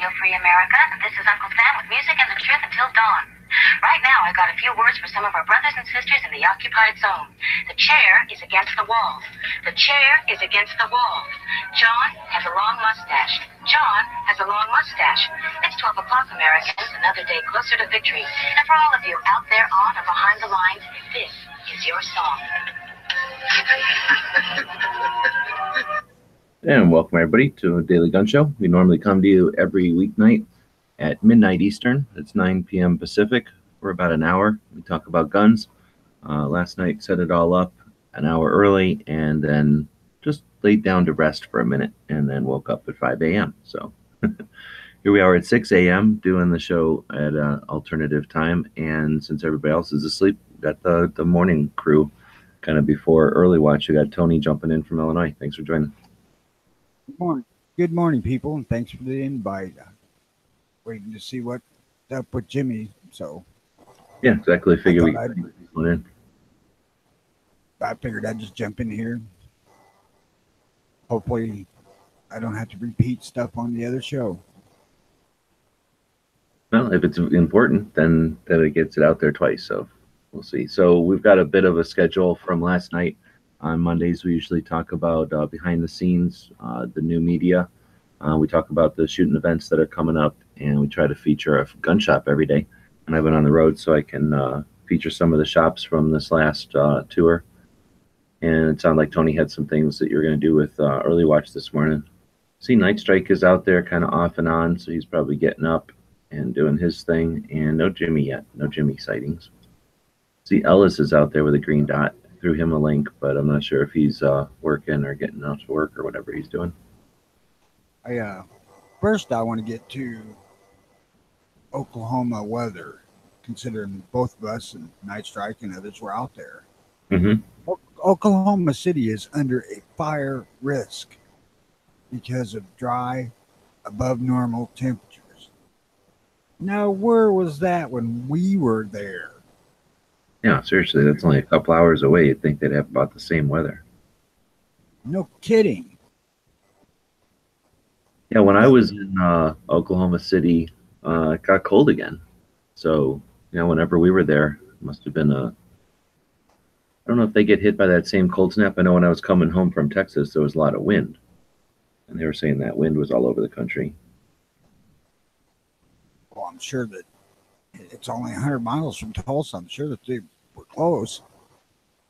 Radio Free America. This is Uncle Sam with music and the truth until dawn. Right now, I've got a few words for some of our brothers and sisters in the occupied zone. The chair is against the wall. The chair is against the wall. John has a long mustache. John has a long mustache. It's 12 o'clock, Americans, another day closer to victory. And for all of you out there on or behind the lines, this is your song. And welcome everybody to Daily Gun Show. We normally come to you every weeknight at midnight Eastern. It's 9 p.m. Pacific for about an hour. We talk about guns. Last night set it all up an hour early and then just laid down to rest for a minute and then woke up at 5 a.m. So here we are at 6 a.m. doing the show at alternative time. And since everybody else is asleep, we got the morning crew kind of before early watch. We got Tony jumping in from Illinois. Thanks for joining. Good morning, people, and thanks for the invite. Waiting to see what's up with Jimmy. So yeah, exactly. I figured I'd just jump in here. Hopefully, I don't have to repeat stuff on the other show. Well, if it's important, then it gets it out there twice. So we'll see. So we've got a bit of a schedule from last night. On Mondays, we usually talk about behind the scenes, the new media. We talk about the shooting events that are coming up, and we try to feature a gun shop every day. And I've been on the road, so I can feature some of the shops from this last tour. And it sounded like Tony had some things that you're going to do with Early Watch this morning. See, Night Strike is out there kind of off and on, so he's probably getting up and doing his thing. And no Jimmy yet, no Jimmy sightings. See, Ellis is out there with a green dot. Threw him a link, but I'm not sure if he's working or getting out to work or whatever he's doing. First I want to get to Oklahoma weather, considering both of us and Night Strike and others were out there. Mm-hmm. Oklahoma City is under a fire risk because of dry, above normal temperatures. Now, where was that when we were there? Yeah, seriously, that's only a couple hours away. You'd think they'd have about the same weather. No kidding. Yeah, when I was in Oklahoma City, it got cold again. So, whenever we were there, it must have been I don't know if they get hit by that same cold snap. I know when I was coming home from Texas, there was a lot of wind. And they were saying that wind was all over the country. Well, I'm sure that it's only 100 miles from Tulsa. I'm sure that they were close.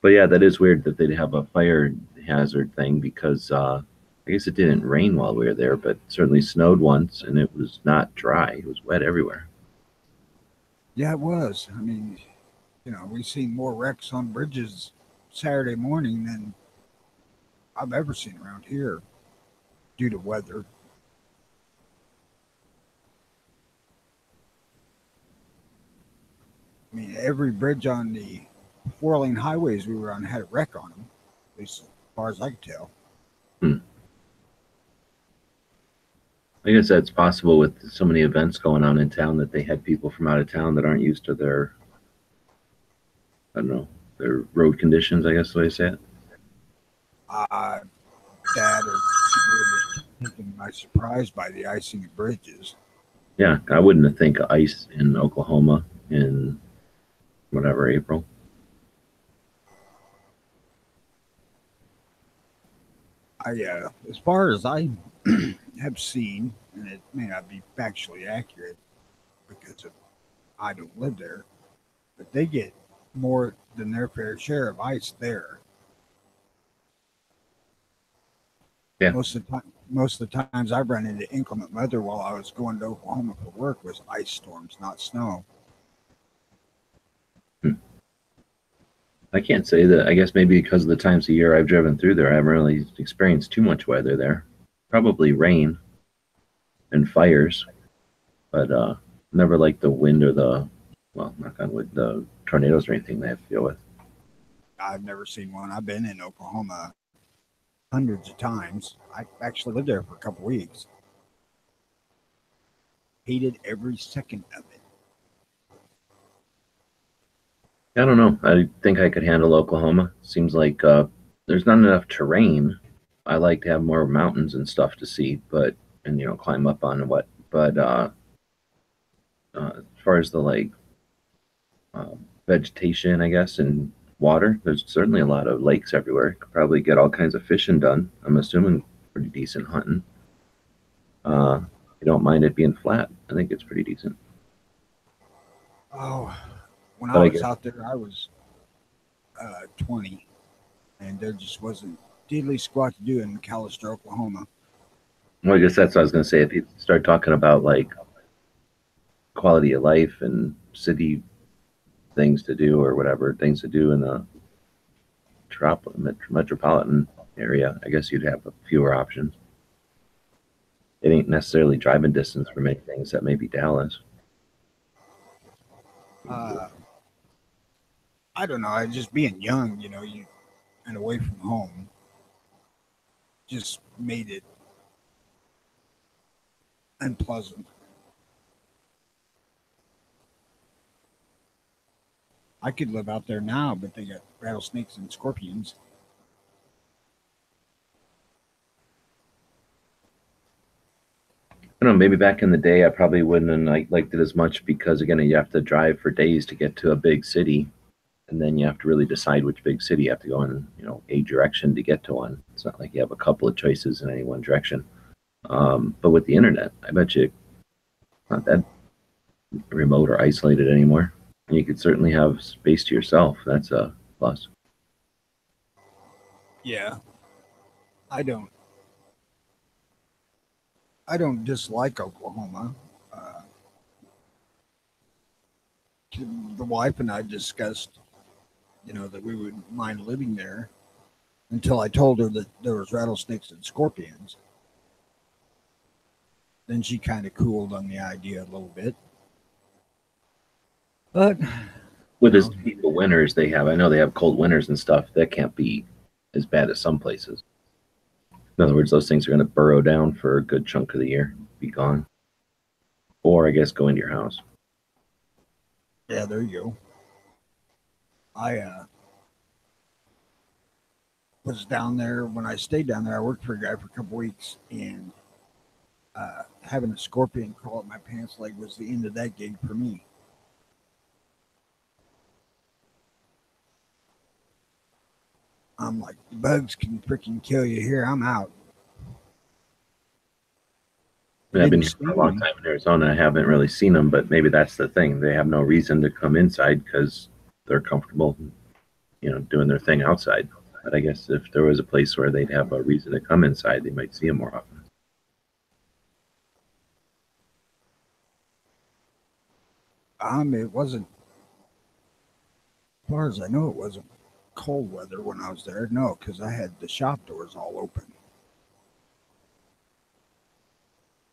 But yeah, that is weird that they'd have a fire hazard thing because I guess it didn't rain while we were there, but it certainly snowed once and it was not dry. It was wet everywhere. Yeah, it was. I mean, we've seen more wrecks on bridges Saturday morning than I've ever seen around here due to weather. I mean, every bridge on the four-lane highways we were on had a wreck on them, at least as far as I could tell. I guess that's possible with so many events going on in town that they had people from out of town that aren't used to their, their road conditions, I guess is the way to say it. That or people were taken by surprise by the icing of bridges. Yeah, I wouldn't think of ice in Oklahoma in whatever, April. As far as I have seen, and it may not be factually accurate because I don't live there, but they get more than their fair share of ice there. Yeah. Most of the times I've run into inclement weather while I was going to Oklahoma for work was ice storms, not snow. I can't say that. I guess maybe because of the times of year I've driven through there, I haven't really experienced too much weather there. Probably rain and fires, but never like the wind or knock on wood, the tornadoes or anything they have to deal with. I've never seen one. I've been in Oklahoma hundreds of times. I actually lived there for a couple weeks. Hated every second of it. I don't know. I think I could handle Oklahoma. Seems like there's not enough terrain. I like to have more mountains and stuff to see, and climb up on But as far as the vegetation, I guess, and water, there's certainly a lot of lakes everywhere. Could probably get all kinds of fishing done. I'm assuming pretty decent hunting. I don't mind it being flat. I think it's pretty decent. Oh, when But I I was guess, out there, I was 20, and there just wasn't diddly squat to do in McAllister, Oklahoma. well, I guess that's what I was going to say. If you start talking about like quality of life and city things to do or whatever things to do in the metropolitan area, I guess you'd have fewer options. It ain't necessarily driving distance for many things that may be Dallas. Uh, I don't know. I just being young, you and away from home, just made it unpleasant. I could live out there now, but they got rattlesnakes and scorpions. I don't know, maybe back in the day I probably wouldn't have liked it as much because again you have to drive for days to get to a big city, and then you have to really decide which big city you have to go in, a direction to get to one. It's not like you have a couple of choices in any one direction. But with the internet, I bet you it's not that remote or isolated anymore. And you could certainly have space to yourself. That's a plus. Yeah, I don't. I don't dislike Oklahoma. Uh, the wife and I discussed, that we would mind living there until I told her that there was rattlesnakes and scorpions. Then she kind of cooled on the idea a little bit. But With as deep a winters they have, I know they have cold winters and stuff. That can't be as bad as some places. In other words, those things are going to burrow down for a good chunk of the year, be gone, or I guess go into your house. yeah, there you go. I was down there when I stayed down there. I worked for a guy for a couple weeks, and having a scorpion crawl up my pants leg was the end of that gig for me. I'm like, bugs can freaking kill you here. I'm out. I've been here Didn't for a sting long me. time in Arizona. I haven't really seen them, but maybe that's the thing. They have no reason to come inside because they're comfortable, doing their thing outside. But I guess if there was a place where they'd have a reason to come inside, they might see them more often. It wasn't, as far as I know, it wasn't cold weather when I was there. No, because I had the shop doors all open.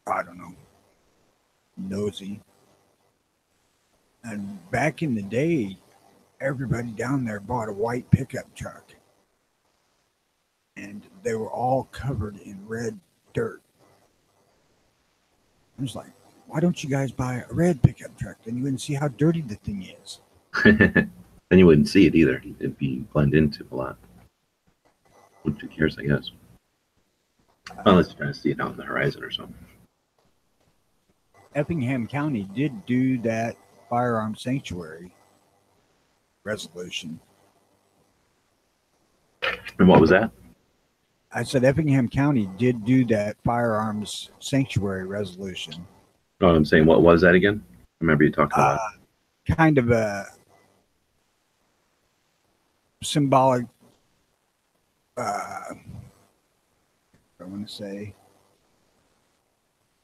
I don't know. Nosy. And back in the day, everybody down there bought a white pickup truck. And they were all covered in red dirt. I was like, why don't you guys buy a red pickup truck? Then you wouldn't see how dirty the thing is. Then you wouldn't see it either. It'd be blend into a lot. Who cares, I guess. Unless you're trying to see it out on the horizon or something. Effingham County did do that firearm sanctuary resolution. And what was that? I said Effingham County did do that firearms sanctuary resolution. No, I'm saying, what was that again? I remember you talking about Kind of a symbolic, I want to say,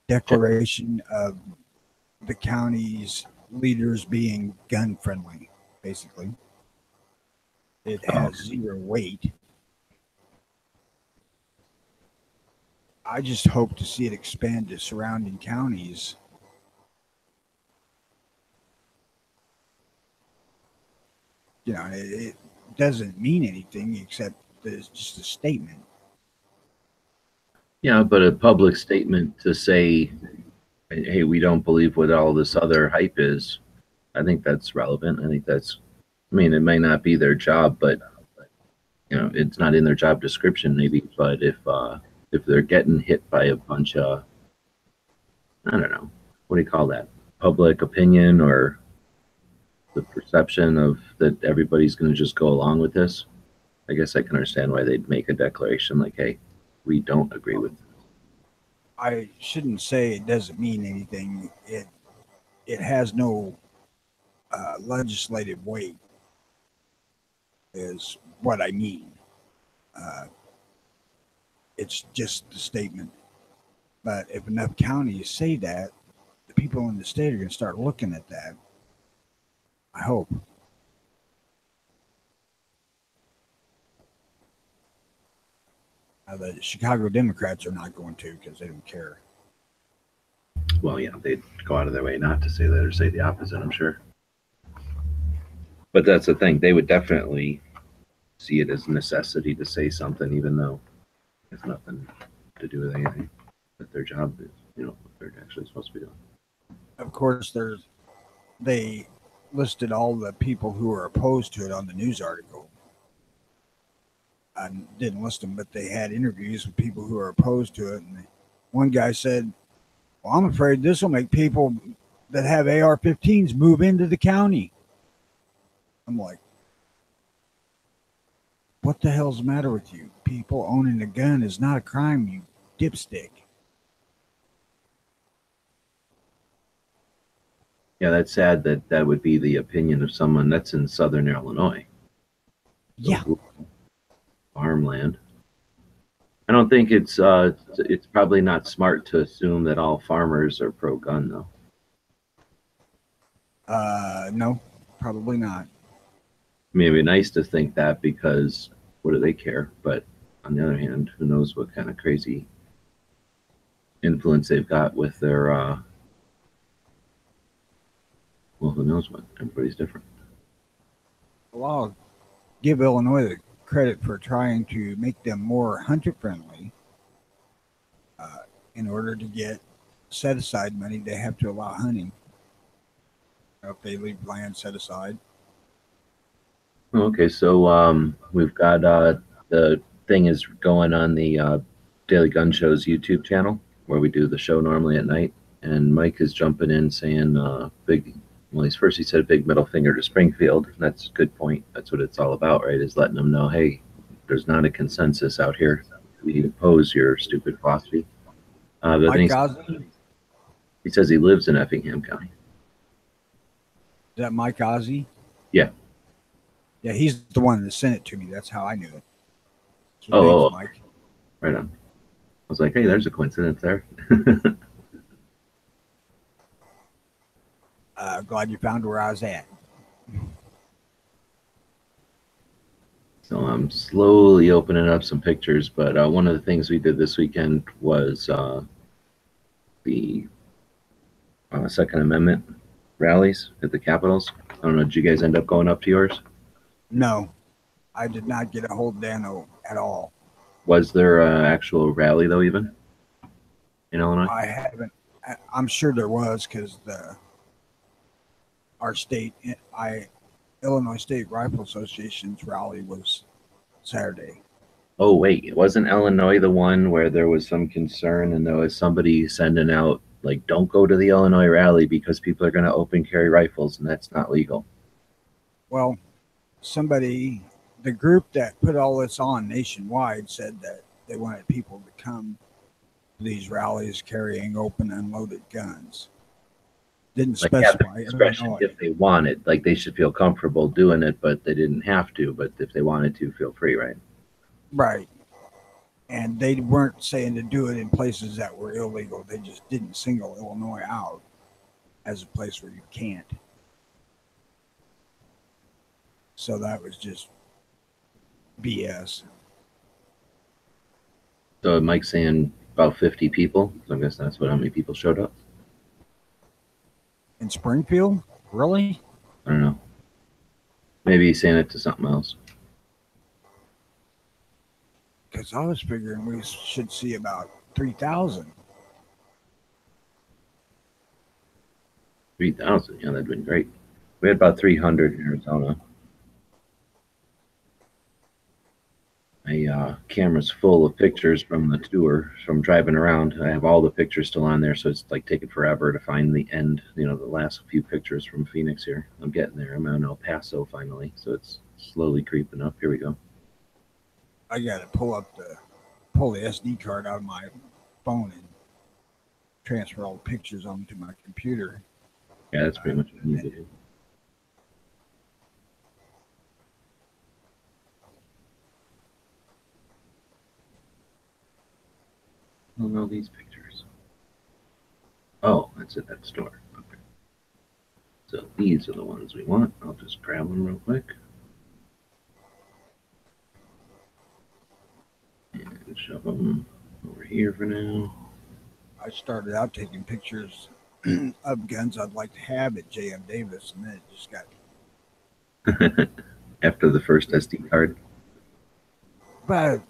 declaration of the county's leaders being gun friendly, basically. It has zero weight. I just hope to see it expand to surrounding counties. It doesn't mean anything except that it's just a statement. Yeah, but a public statement to say, hey, we don't believe what all this other hype is, I think that's relevant. I mean, it may not be their job, but, it's not in their job description maybe, but if they're getting hit by a bunch of I don't know, what do you call that? Public opinion or the perception of that everybody's going to just go along with this. I guess I can understand why they'd make a declaration like, hey, we don't agree with this. I shouldn't say it doesn't mean anything. It has no legislative weight, is what I mean. Uh, it's just the statement. But if enough counties say that, the people in the state are going to start looking at that. I hope. The Chicago Democrats are not going to because they don't care. Well, yeah, they'd go out of their way not to say that or say the opposite, I'm sure. But that's the thing. They would definitely see it as a necessity to say something, even though it has nothing to do with anything. But their job is, what they're actually supposed to be doing. Of course, they listed all the people who are opposed to it on the news article. I didn't list them, but they had interviews with people who are opposed to it. And one guy said, well, I'm afraid this will make people that have AR-15s move into the county. I'm like, what the hell's the matter with you? People owning a gun is not a crime, you dipstick. Yeah, that's sad that that would be the opinion of someone that's in southern Illinois. Yeah. Farmland. I don't think it's probably not smart to assume that all farmers are pro-gun, though. No, probably not. I mean, it'd be nice to think that because what do they care? But on the other hand, who knows what kind of crazy influence they've got with their, well, who knows what? Everybody's different. Well, I'll give Illinois the credit for trying to make them more hunter-friendly. In order to get set-aside money, they have to allow hunting. If they leave land set aside. Okay, so we've got the thing is going on the Daily Gun Show's YouTube channel where we do the show normally at night, and Mike is jumping in saying he said big middle finger to Springfield. That's a good point. That's what it's all about, right? Is letting them know, hey, there's not a consensus out here. We oppose your stupid philosophy. Mike Ozzie? He says he lives in Effingham County. Is that Mike Ozzie? Yeah. Yeah, he's the one that sent it to me. That's how I knew it. So thanks, Mike. Right on. I was like, hey, there's a coincidence there. Glad you found where I was at. So I'm slowly opening up some pictures, but one of the things we did this weekend was the Second Amendment rallies at the Capitals. I don't know, did you guys end up going up to yours? No, I did not get a hold of Dano at all. Was there an actual rally, though, even in Illinois? I haven't. I'm sure there was because our state, Illinois State Rifle Association's rally was Saturday. Oh, wait, it wasn't Illinois the one where there was some concern and there was somebody sending out, like, don't go to the Illinois rally because people are going to open carry rifles and that's not legal? Well, the group that put all this on nationwide said that they wanted people to come to these rallies carrying open, unloaded guns. Didn't specify discretion if they wanted, like they should feel comfortable doing it, but they didn't have to. But if they wanted to, feel free, right? Right. And they weren't saying to do it in places that were illegal. They just didn't single Illinois out as a place where you can't. So that was just BS. So Mike's saying about 50 people. So I guess that's how many people showed up. In Springfield? Really? I don't know. Maybe he's saying it to something else. Because I was figuring we should see about 3,000. 3,000? Yeah, that'd been great. We had about 300 in Arizona. I my camera's full of pictures from the tour, from driving around. I have all the pictures still on there, so it's like taking forever to find the end, the last few pictures from Phoenix here. I'm getting there. I'm in El Paso finally, so it's slowly creeping up. Here we go. I got to pull the SD card out of my phone and transfer all the pictures onto my computer. Yeah, that's pretty much what I need to do. Oh, all these pictures. Oh, that's at that store. Okay. So these are the ones we want. I'll just grab them real quick. And shove them over here for now. I started out taking pictures of guns I'd like to have at J.M. Davis, and then it just got... After the first SD card? But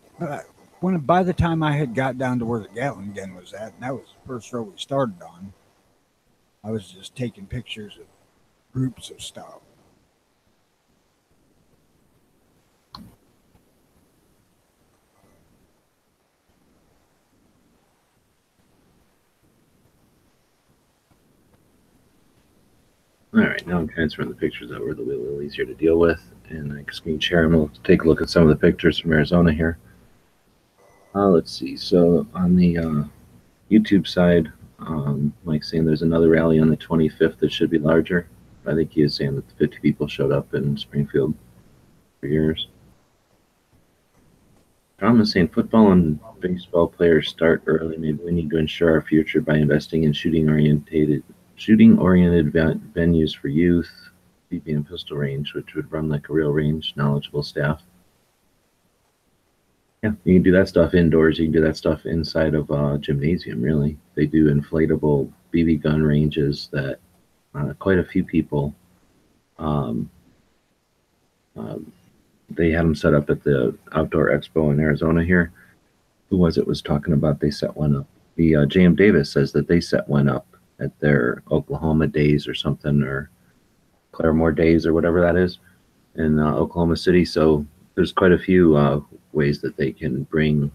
by the time I had got down to where the Gatling gun was at, and that was the first row we started on, I was just taking pictures of groups of stuff. All right, now I'm transferring the pictures over. They'll be a little easier to deal with, and I can screen share them. We'll take a look at some of the pictures from Arizona here. Let's see. So on the YouTube side, Mike's saying there's another rally on the 25th that should be larger. I think he is saying that 50 people showed up in Springfield for years. Tom is saying football and baseball players start early. Maybe we need to ensure our future by investing in shooting-oriented venues for youth, BB and pistol range, which would run like a real range, knowledgeable staff. Yeah, you can do that stuff indoors. You can do that stuff inside of a gymnasium, really. They do inflatable BB gun ranges that quite a few people, they had them set up at the Outdoor Expo in Arizona here. Who was talking about they set one up? The J.M. Davis says that they set one up at their Oklahoma Days or something, or Claremore Days or whatever that is in Oklahoma City. So there's quite a few ways that they can bring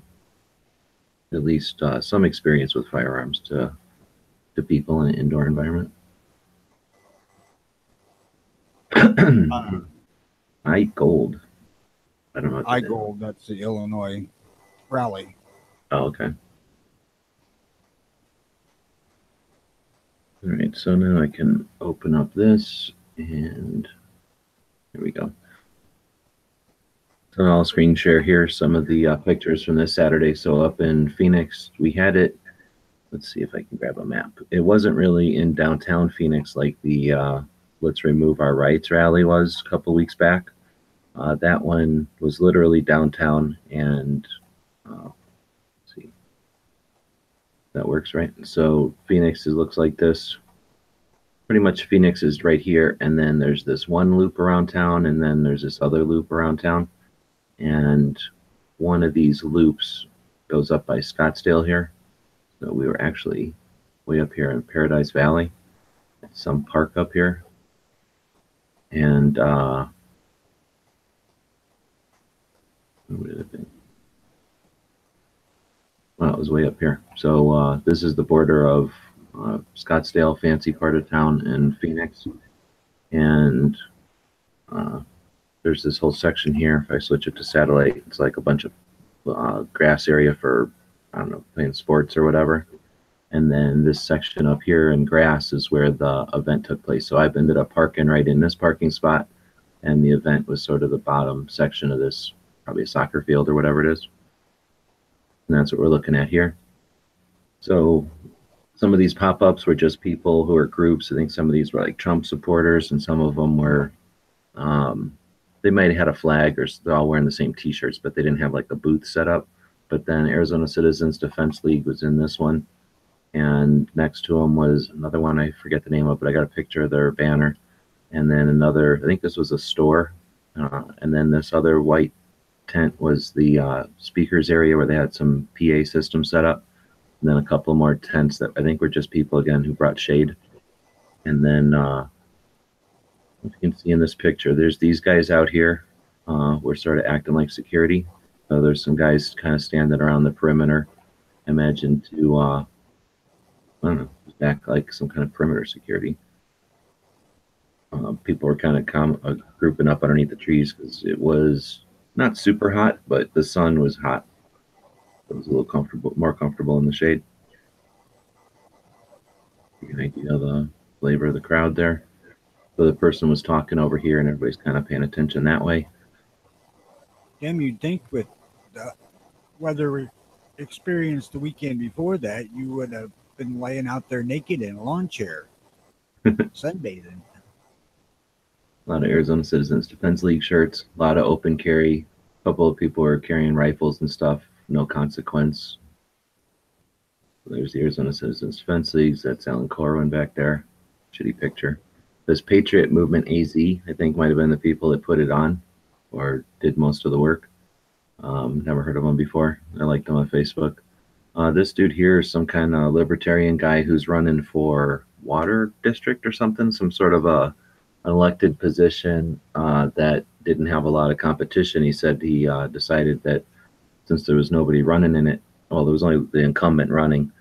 at least some experience with firearms to people in an indoor environment. iGold. I don't know. iGold, that's the Illinois rally. Oh, okay. All right, so now I can open up this, and here we go. So I'll screen share here some of the pictures from this Saturday. So up in Phoenix, we had it. Let's see if I can grab a map. It wasn't really in downtown Phoenix like the Let's Remove Our Rights rally was a couple weeks back. That one was literally downtown, and let's see. That works, right? So Phoenix looks like this. Pretty much Phoenix is right here, and then there's this one loop around town, and then there's this other loop around town. And one of these loops goes up by Scottsdale here. So we were actually way up here in Paradise Valley, some park up here. And what would it have been? Well, it was way up here. So this is the border of Scottsdale, fancy part of town, and Phoenix. And there's this whole section here. If I switch it to satellite, it's like a bunch of grass area for, I don't know, playing sports or whatever. And then this section up here in grass is where the event took place. So I've ended up parking right in this parking spot, and the event was sort of the bottom section of this, probably a soccer field or whatever it is. And that's what we're looking at here. So some of these pop-ups were just people who are groups. I think some of these were like Trump supporters, and some of them were, they might have had a flag, or they're all wearing the same t-shirts, but they didn't have like a booth set up. But then Arizona Citizens Defense League was in this one. And next to them was another one, I forget the name of, but I got a picture of their banner. And then another, I think this was a store. And then this other white tent was the speakers area where they had some PA system set up. And then a couple more tents that I think were just people, again, who brought shade. And then, if you can see in this picture, there's these guys out here. We're sort of acting like security. So there's some guys kind of standing around the perimeter. Imagine to I don't know, act like some kind of perimeter security. People were kind of grouping up underneath the trees because it was not super hot, but the sun was hot. It was a little more comfortable in the shade. You can idea the flavor of the crowd there. So the person was talking over here, and everybody's kind of paying attention that way. Tim, you'd think with the weather we experienced the weekend before that, you would have been laying out there naked in a lawn chair, sunbathing. A lot of Arizona Citizens Defense League shirts, a lot of open carry. A couple of people were carrying rifles and stuff, no consequence. There's the Arizona Citizens Defense Leagues. That's Alan Corwin back there. Shitty picture. This Patriot Movement AZ, I think, might have been the people that put it on or did most of the work. Never heard of them before. I liked them on Facebook. This dude here is some kind of libertarian guy who's running for water district or something, some sort of an elected position that didn't have a lot of competition. He said he decided that since there was nobody running in it, well, there was only the incumbent running,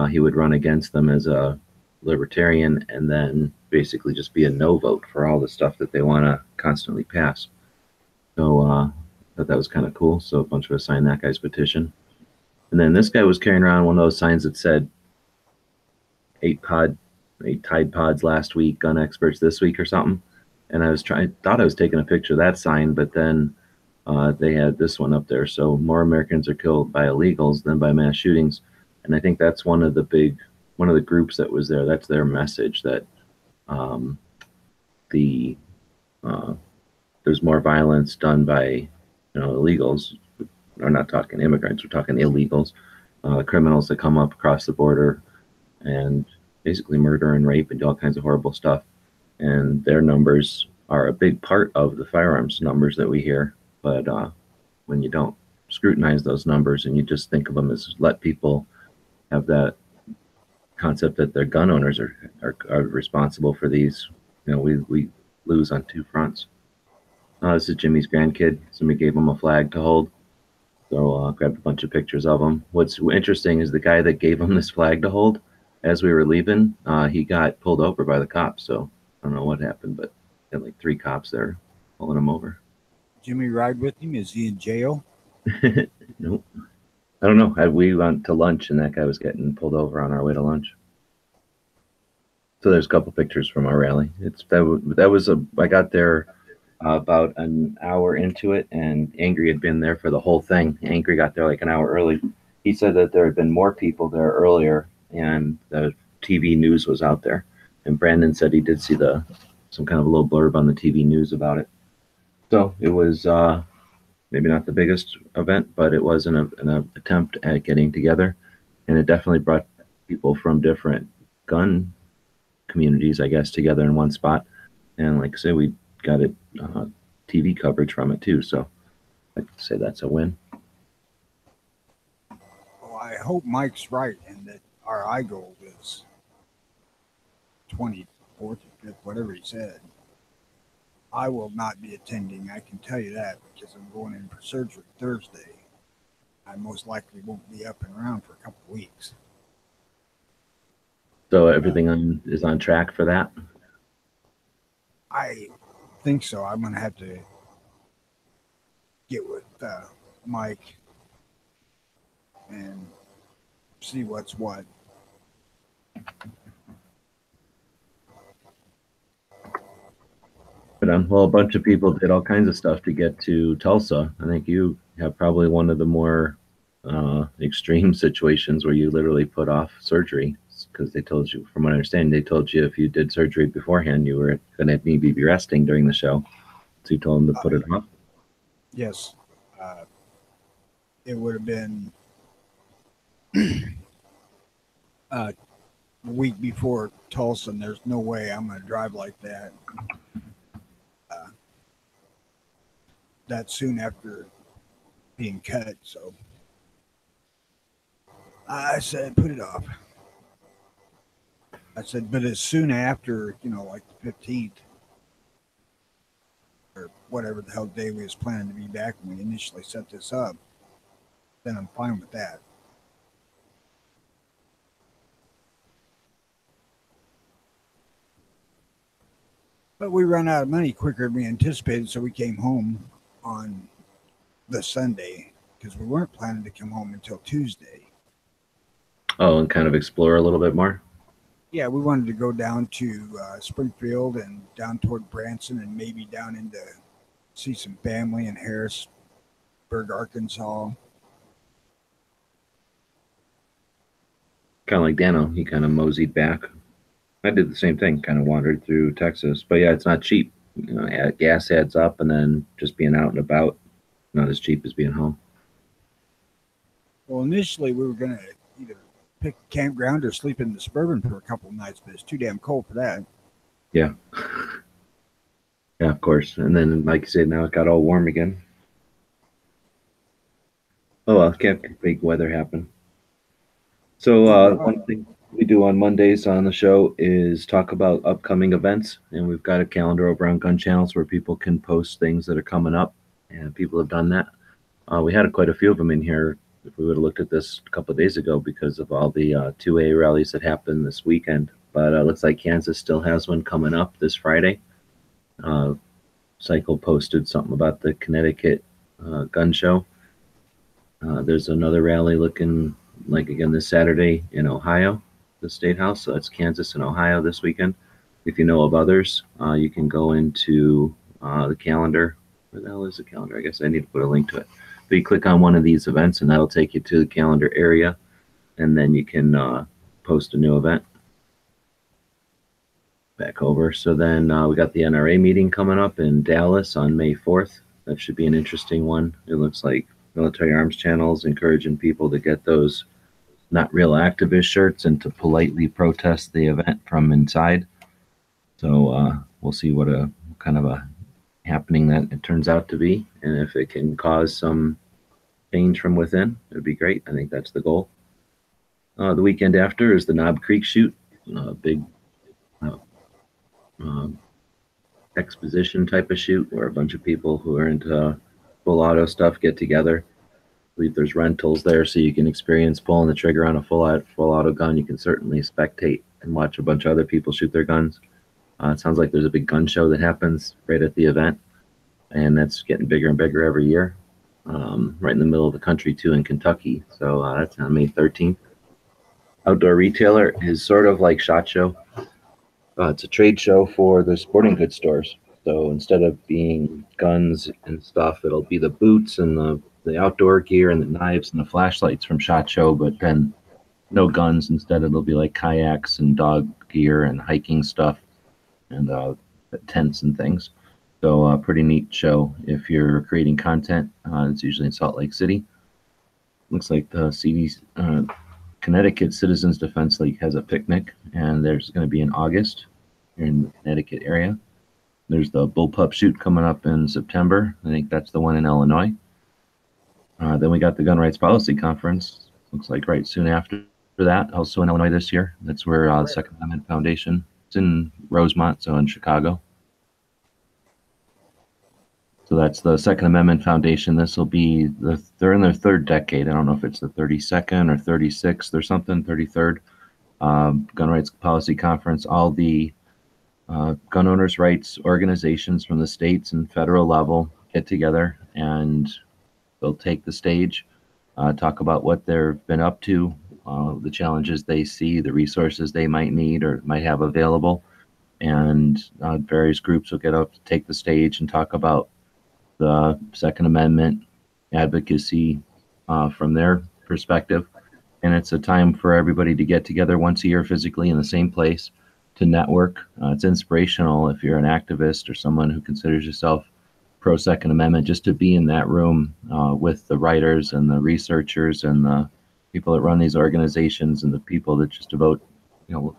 he would run against them as a libertarian and then basically just be a no vote for all the stuff that they want to constantly pass. So I thought that was kind of cool. So a bunch of us signed that guy's petition. And then this guy was carrying around one of those signs that said 8 Tide Pods last week, gun experts this week or something. And I thought I was taking a picture of that sign, but then they had this one up there. So more Americans are killed by illegals than by mass shootings. And I think that's one of the groups that was there. That's their message, that there's more violence done by illegals. We're not talking immigrants, we're talking illegals, criminals that come up across the border and basically murder and rape and do all kinds of horrible stuff. And their numbers are a big part of the firearms numbers that we hear. But when you don't scrutinize those numbers and you just think of them as let people have that concept that their gun owners are responsible for these, we lose on two fronts. This is Jimmy's grandkid. Somebody gave him a flag to hold. So I grabbed a bunch of pictures of him. What's interesting is the guy that gave him this flag to hold, as we were leaving, he got pulled over by the cops. So I don't know what happened, but had like 3 cops there pulling him over. Jimmy ride with him? Is he in jail? Nope. I don't know. We went to lunch and that guy was getting pulled over on our way to lunch. So there's a couple pictures from our rally. I got there about an hour into it, and Angry had been there for the whole thing. Angry got there like an hour early. He said that there had been more people there earlier, and the TV news was out there. And Brandon said he did see some kind of a little blurb on the TV news about it. So it was maybe not the biggest event, but it was an attempt at getting together, and it definitely brought people from different gun communities, I guess, together in one spot. And like I say, we got it TV coverage from it too, so I'd say that's a win. Well, I hope Mike's right and that our eye goal is 24th or 5th, whatever he said. I will not be attending, I can tell you that, because I'm going in for surgery Thursday. I most likely won't be up and around for a couple of weeks. So everything is on track for that? I think so. I'm going to have to get with Mike and see what's what. Well, a bunch of people did all kinds of stuff to get to Tulsa. I think you have probably one of the more extreme situations where you literally put off surgery because they told you, from what I understand, they told you if you did surgery beforehand, you were going to maybe be resting during the show. So you told them to put it off? Yes. It would have been a week before Tulsa, and there's no way I'm going to drive like that. That soon after being cut, so I said put it off. I said, but as soon after, like the 15th or whatever the hell day we was planning to be back when we initially set this up, then I'm fine with that. But we ran out of money quicker than we anticipated, so we came home on the Sunday because we weren't planning to come home until Tuesday. Oh, and kind of explore a little bit more. Yeah, we wanted to go down to Springfield and down toward Branson and maybe down into see some family in Harrisburg, Arkansas. Kind of like Dano, he kind of moseyed back. I did the same thing, kind of wandered through Texas. But yeah, it's not cheap. You know, gas adds up, and then just being out and about, not as cheap as being home. Well, initially we were going to either pick a campground or sleep in the Suburban for a couple of nights, but it's too damn cold for that. Yeah. Yeah, of course. And then, like you said, now it got all warm again. Oh, well, can't make weather happen. So one thing we do on Mondays on the show is talk about upcoming events, and we've got a calendar over on Gun Channels where people can post things that are coming up, and people have done that. We had quite a few of them in here if we would have looked at this a couple of days ago because of all the 2A rallies that happened this weekend. But it looks like Kansas still has one coming up this Friday. Cycle posted something about the Connecticut gun show. There's another rally looking like, again, this Saturday in Ohio, the State House. So that's Kansas and Ohio this weekend. If you know of others, you can go into the calendar. Where the hell is the calendar? I guess I need to put a link to it. But you click on one of these events, and that'll take you to the calendar area, and then you can post a new event. Back over. So then we got the NRA meeting coming up in Dallas on May 4th. That should be an interesting one. It looks like Military Arms Channel's encouraging people to get those not real activist shirts and to politely protest the event from inside. So we'll see what a kind of a happening that it turns out to be, and if it can cause some change from within, it would be great. I think that's the goal. The weekend after is the Knob Creek shoot, big exposition type of shoot where a bunch of people who are into full auto stuff get together. I believe there's rentals there, so you can experience pulling the trigger on a full auto gun. You can certainly spectate and watch a bunch of other people shoot their guns. It sounds like there's a big gun show that happens right at the event, and that's getting bigger and bigger every year, right in the middle of the country too, in Kentucky. So that's on May 13th. Outdoor Retailer is sort of like SHOT Show. It's a trade show for the sporting goods stores. So instead of being guns and stuff, it'll be the boots and the outdoor gear and the knives and the flashlights from SHOT Show, but then no guns. Instead, it'll be like kayaks and dog gear and hiking stuff and tents and things. So pretty neat show if you're creating content. It's usually in Salt Lake City. Looks like the Connecticut Citizens Defense League has a picnic, and there's going to be in August here in the Connecticut area. There's the Bullpup shoot coming up in September. I think that's the one in Illinois. Then we got the Gun Rights Policy Conference. Looks like right soon after that, also in Illinois this year. That's where the Second Amendment Foundation. It's in Rosemont, so in Chicago. So that's the Second Amendment Foundation. This will be they're in their third decade. I don't know if it's the 32nd or 36th or something, 33rd. Gun Rights Policy Conference. All the gun owners' rights organizations from the states and federal level get together, and they'll take the stage, talk about what they've been up to, the challenges they see, the resources they might need or might have available, and various groups will get up to take the stage and talk about the Second Amendment advocacy from their perspective. And it's a time for everybody to get together once a year physically in the same place to network. It's inspirational if you're an activist or someone who considers yourself pro Second Amendment, just to be in that room with the writers and the researchers and the people that run these organizations and the people that just devote,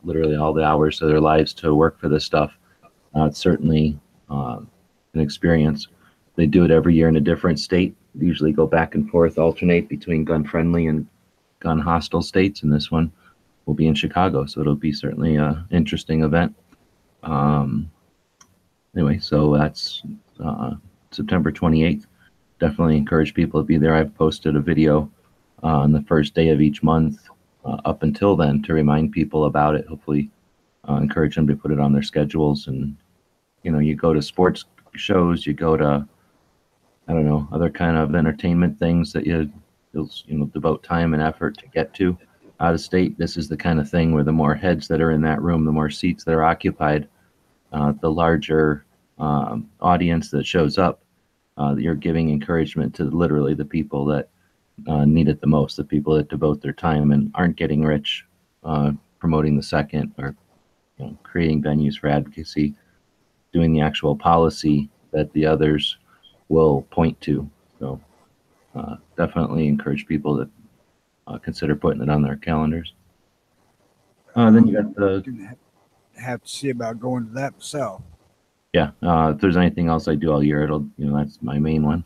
literally all the hours of their lives to work for this stuff. It's certainly an experience. They do it every year in a different state. They usually go back and forth, alternate between gun-friendly and gun-hostile states, and this one will be in Chicago, so it'll be certainly an interesting event. Anyway, so that's September 28th. Definitely encourage people to be there. I've posted a video on the first day of each month up until then to remind people about it. Hopefully, encourage them to put it on their schedules. And you go to sports shows, you go to, I don't know, other kind of entertainment things that you'll devote time and effort to get to out of state. This is the kind of thing where the more heads that are in that room, the more seats that are occupied, the larger audience that shows up. You're giving encouragement to literally the people that need it the most, the people that devote their time and aren't getting rich promoting the second, or creating venues for advocacy, doing the actual policy that the others will point to. So definitely encourage people to consider putting it on their calendars. Then you got the Gonna have to see about going to that myself. Yeah, if there's anything else I do all year, it'll, that's my main one.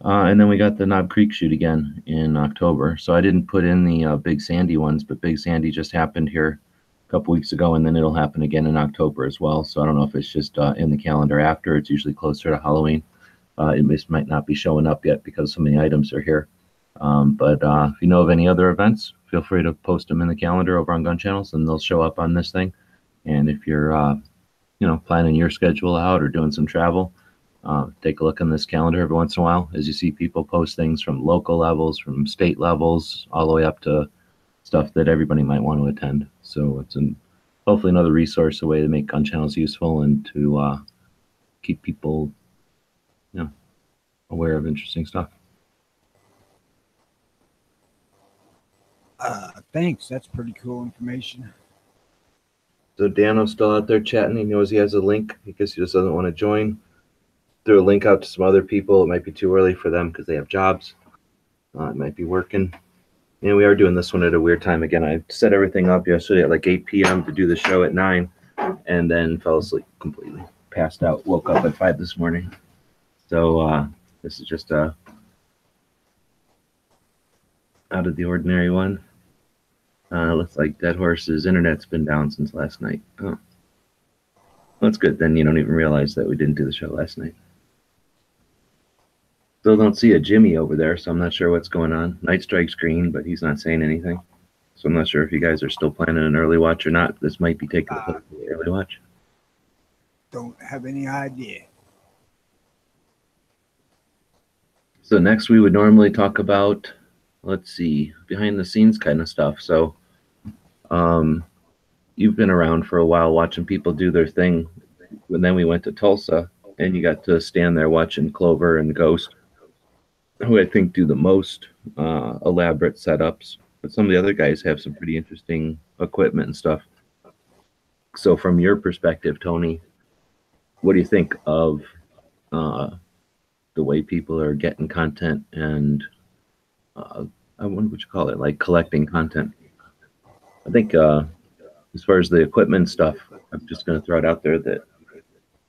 And then we got the Knob Creek shoot again in October. So I didn't put in the Big Sandy ones, but Big Sandy just happened here a couple weeks ago, and then it'll happen again in October as well. So I don't know if it's just in the calendar after. It's usually closer to Halloween. It might not be showing up yet because so many items are here. But if you know of any other events, feel free to post them in the calendar over on Gun Channels, and they'll show up on this thing. And if you're planning your schedule out or doing some travel, take a look on this calendar every once in a while as you see people post things from local levels, from state levels, all the way up to stuff that everybody might want to attend. So it's hopefully another resource, a way to make Gun Channels useful and to keep people aware of interesting stuff. Thanks. That's pretty cool information. So Dano's still out there chatting. He knows he has a link because he just doesn't want to join. Threw a link out to some other people. It might be too early for them because they have jobs. It might be working. And we are doing this one at a weird time again. I set everything up yesterday at like 8 p.m. to do the show at 9, and then fell asleep completely. Passed out. Woke up at 5 this morning. So this is just a out of the ordinary one. Looks like Dead Horse's internet's been down since last night. Oh, well, that's good. Then you don't even realize that we didn't do the show last night. Still don't see a Jimmy over there, so I'm not sure what's going on. Night Strike's green, but he's not saying anything. So I'm not sure if you guys are still planning an early watch or not. This might be taking the place of the early watch. Don't have any idea. So next we would normally talk about, let's see, behind the scenes kind of stuff. So you've been around for a while watching people do their thing. And then we went to Tulsa, and you got to stand there watching Clover and Ghost, who I think do the most elaborate setups. But some of the other guys have some pretty interesting equipment and stuff. So from your perspective, Tony, what do you think of the way people are getting content and I wonder what you call it, like collecting content? I think as far as the equipment stuff, I'm just going to throw it out there that at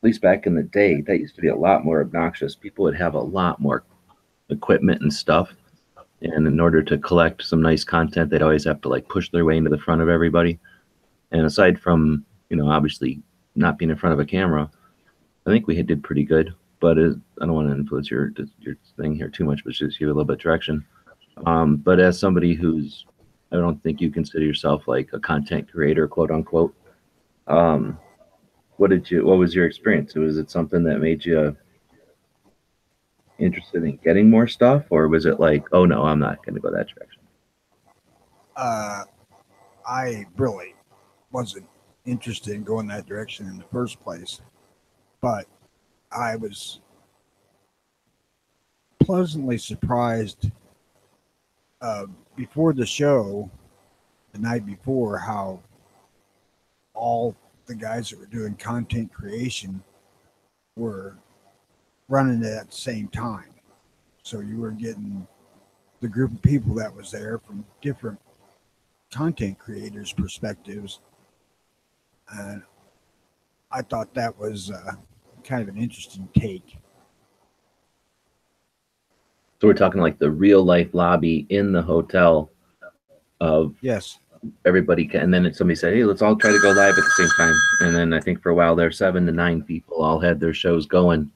least back in the day, that used to be a lot more obnoxious. People would have a lot more equipment and stuff. And in order to collect some nice content, they'd always have to like push their way into the front of everybody. And aside from, obviously not being in front of a camera, I think we did pretty good. But I don't want to influence your thing here too much, but just give you a little bit of direction. But as somebody who's, I don't think you consider yourself like a content creator, quote unquote. What was your experience? Was it something that made you interested in getting more stuff, or was it like, oh no, I'm not going to go that direction? I really wasn't interested in going that direction in the first place, but I was pleasantly surprised before the show, the night before, how all the guys that were doing content creation were running it at the same time. So you were getting the group of people that was there from different content creators' perspectives. And I thought that was kind of an interesting take. So we're talking like the real life lobby in the hotel of Yes. everybody. And then somebody said, hey, let's all try to go live at the same time. And then I think for a while there, 7 to 9 people all had their shows going,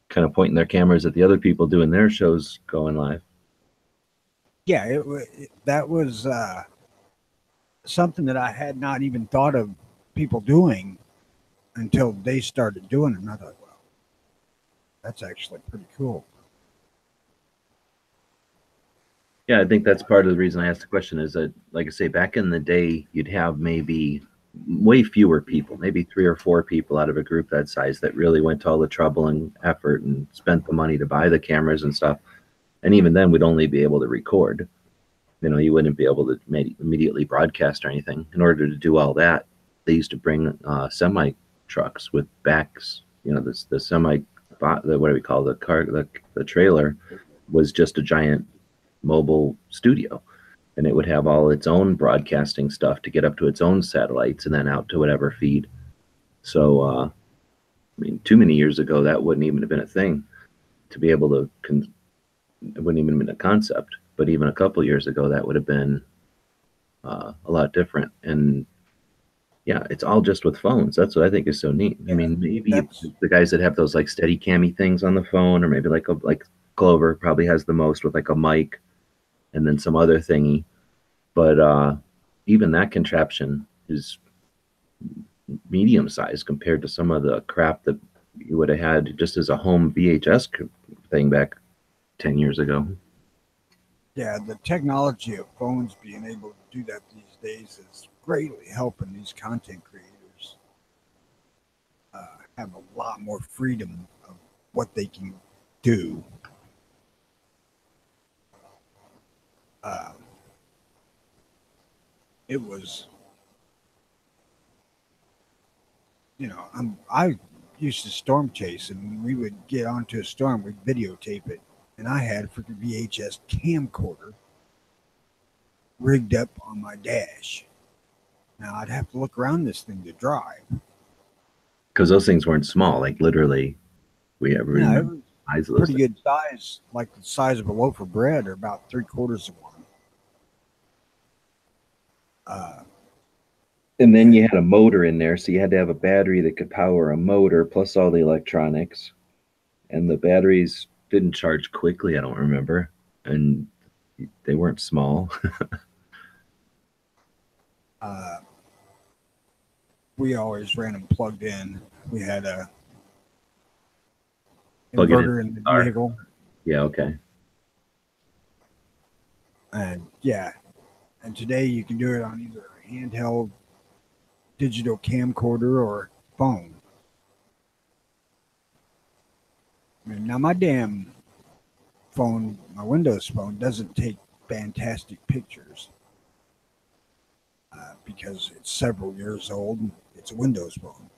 kind of pointing their cameras at the other people doing their shows going live. Yeah, that was something that I had not even thought of people doing until they started doing it. And I thought, well, that's actually pretty cool. Yeah, I think that's part of the reason I asked the question is that, like I say, back in the day, you'd have maybe way fewer people, maybe 3 or 4 people out of a group that size that really went to all the trouble and effort and spent the money to buy the cameras and stuff. And even then, we'd only be able to record. You know, you wouldn't be able to immediately broadcast or anything. In order to do all that, they used to bring semi trucks with backs. You know, the semi, what do we call the car? The trailer was just a giant mobile studio, and it would have all its own broadcasting stuff to get up to its own satellites and then out to whatever feed. So, I mean, too many years ago, that wouldn't even have been a thing to be able to. It wouldn't even have been a concept. But even a couple years ago, that would have been a lot different. And yeah, it's all just with phones. That's what I think is so neat. I mean, maybe the guys that have those like steady cammy things on the phone, or maybe like Clover probably has the most with like a mic and then some other thingy. But even that contraption is medium sized compared to some of the crap that you would have had just as a home VHS thing back 10 years ago. Yeah, the technology of phones being able to do that these days is greatly helping these content creators have a lot more freedom of what they can do. It was, I used to storm chase, and when we would get onto a storm, we'd videotape it. And I had a freaking VHS camcorder rigged up on my dash. Now I'd have to look around this thing to drive. Because those things weren't small, like literally, it was pretty good size, like the size of a loaf of bread, or about 3/4 of one. And then you had a motor in there, so you had to have a battery that could power a motor plus all the electronics. And the batteries didn't charge quickly, I don't remember, and they weren't small. We always ran them plugged in. We had a inverter in the vehicle. Yeah, okay. And today you can do it on either a handheld digital camcorder or phone. Now my damn phone, my Windows phone, doesn't take fantastic pictures because it's several years old. It's a Windows phone.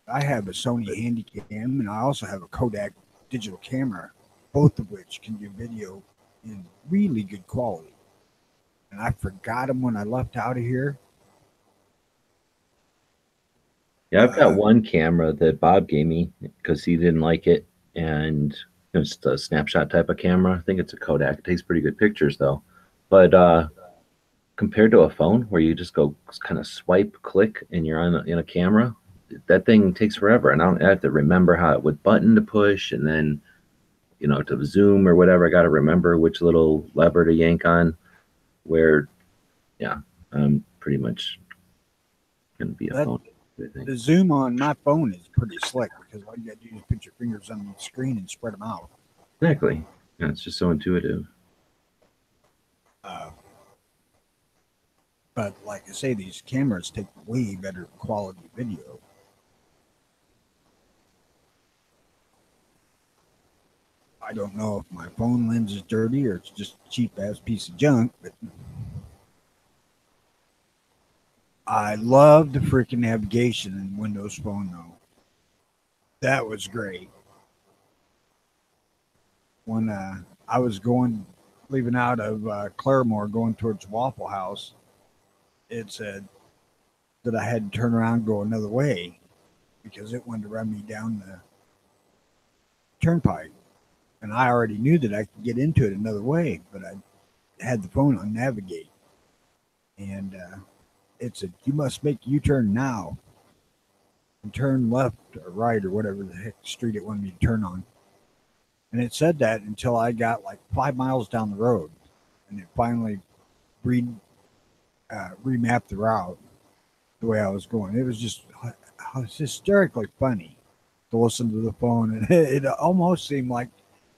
I have a Sony Handycam, and I also have a Kodak digital camera, both of which can do video in really good quality. And I forgot them when I left out of here. Yeah, I've got one camera that Bob gave me because he didn't like it, and it's a snapshot type of camera. I think it's a Kodak. It takes pretty good pictures though. But compared to a phone where you just go kind of swipe, click, and you're in a camera, that thing takes forever. And I have to remember what button to push, and then to zoom or whatever. I got to remember which little lever to yank on. Where, yeah, I'm pretty much gonna be a phone. The zoom on my phone is pretty slick because all you got to do is put your fingers on the screen and spread them out. Exactly. Yeah, it's just so intuitive. But like I say, these cameras take way better quality video. I don't know if my phone lens is dirty or it's just a cheap ass piece of junk, but I love the freaking navigation in Windows Phone though. That was great. When I was leaving out of Claremore going towards Waffle House, it said that I had to turn around and go another way because it wanted to run me down the turnpike. And I already knew that I could get into it another way, but I had the phone on Navigate. And it said, you must make a U-turn now and turn left or right or whatever the heck street it wanted me to turn on. And it said that until I got like 5 miles down the road. and it finally remapped the route the way I was going. It was just hysterically funny to listen to the phone, and it almost seemed like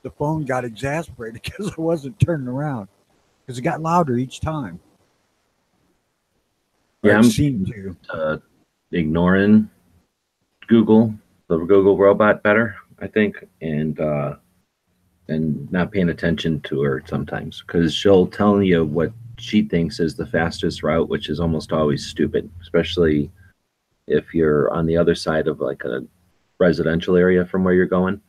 the phone got exasperated because I wasn't turning around because it got louder each time. Yeah, I'm seemed to ignoring the Google robot better, I think, and not paying attention to her sometimes because she'll tell you what she thinks is the fastest route, which is almost always stupid, especially if you're on the other side of like a residential area from where you're going.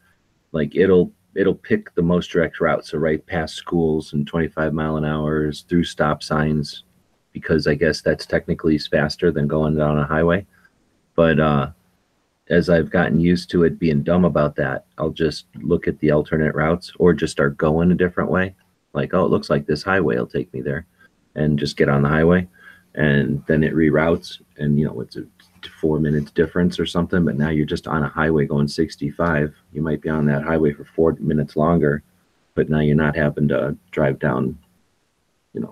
Like it'll pick the most direct route, so right past schools and 25-mile-an-hour through stop signs, because I guess that's technically faster than going down a highway. But as I've gotten used to it being dumb about that, I'll just look at the alternate routes or just start going a different way. Like, oh, it looks like this highway will take me there, and just get on the highway, and then it reroutes, and it's a 4 minutes difference or something, but now you're just on a highway going 65. You might be on that highway for 4 minutes longer, but now you're not having to drive down,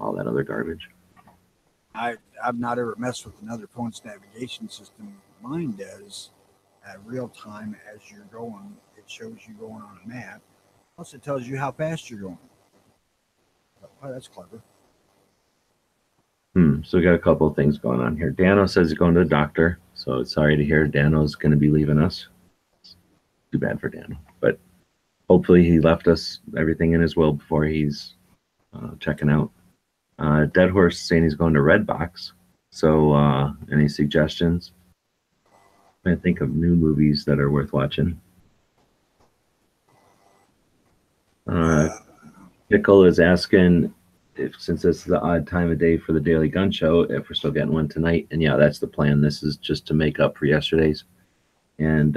all that other garbage. I've not ever messed with another phone's navigation system. Mine does at real time as you're going. It shows you going on a map. Plus, it tells you how fast you're going. Oh, that's clever. So we got a couple of things going on here. Dano says he's going to the doctor, so sorry to hear Dano's going to be leaving us. Too bad for Dano, but hopefully he left us everything in his will before he's checking out. Dead Horse saying he's going to Redbox. So any suggestions? I think of new movies that are worth watching. Pickle is asking if, since it's the odd time of day for the Daily Gun Show, if we're still getting one tonight. And yeah, that's the plan. This is just to make up for yesterday's, and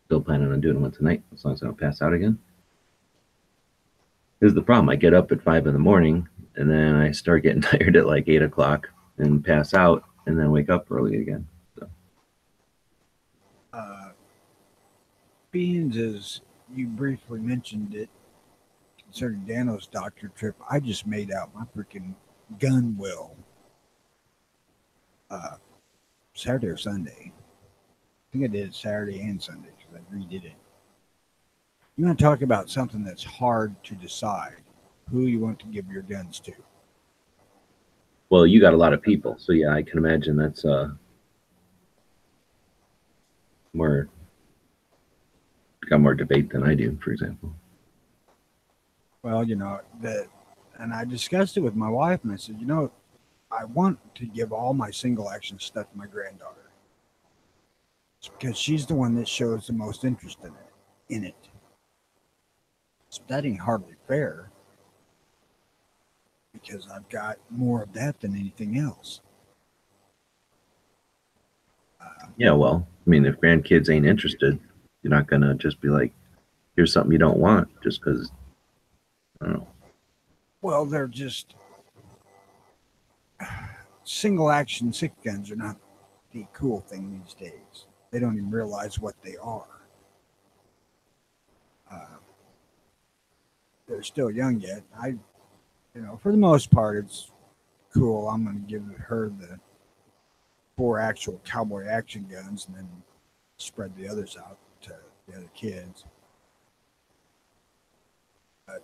still planning on doing one tonight as long as I don't pass out again. Here's the problem: I get up at 5 a.m, and then I start getting tired at like 8 o'clock and pass out, and then wake up early again. So. Beans, as you briefly mentioned it concerning Dano's doctor trip, I just made out my freaking gun will Saturday or Sunday. I think I did it Saturday and Sunday because I redid it. You want to talk about something that's hard to decide who you want to give your guns to. Well, you got a lot of people, so yeah, I can imagine that's got more debate than I do, for example. Well, and I discussed it with my wife, and I said, I want to give all my single action stuff to my granddaughter. It's because she's the one that shows the most interest in it. So that ain't hardly fair, because I've got more of that than anything else. Yeah, well, I mean, if grandkids ain't interested, you're not going to just be like, here's something you don't want just because, I don't know. Well, they're just single action six guns are not the cool thing these days. They don't even realize what they are. They're still young yet. For the most part, it's cool. I'm going to give her the 4 actual cowboy action guns and then spread the others out to the other kids. But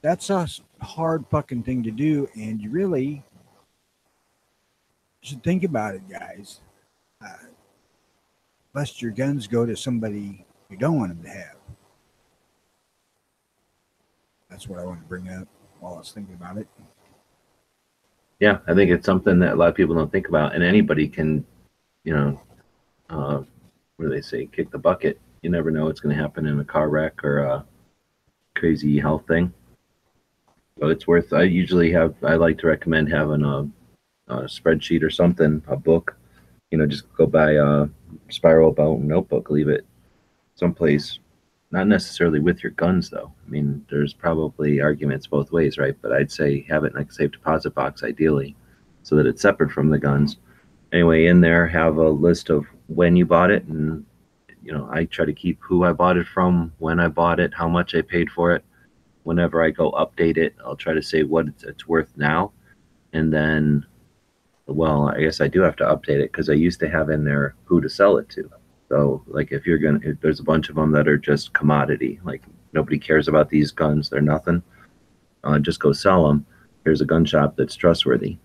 that's a hard fucking thing to do, and you really should think about it, guys. Lest your guns go to somebody you don't want them to have. That's what I want to bring up while I was thinking about it. Yeah, I think it's something that a lot of people don't think about, and anybody can, what do they say, kick the bucket. You never know what's going to happen in a car wreck or a crazy health thing. So it's worth, I like to recommend having a spreadsheet or something, a book, just go buy a spiral bound notebook, leave it someplace. Not necessarily with your guns, though. I mean, there's probably arguments both ways, right? But I'd say have it in like a safe deposit box, ideally, so that it's separate from the guns. Anyway, in there, have a list of when you bought it. And, I try to keep who I bought it from, when I bought it, how much I paid for it. whenever I go update it, I'll try to say what it's worth now. And then, well, I guess I do have to update it because I used to have in there who to sell it to. So, like, if there's a bunch of them that are just commodity, like nobody cares about these guns, they're nothing. Just go sell them. Here's a gun shop that's trustworthy,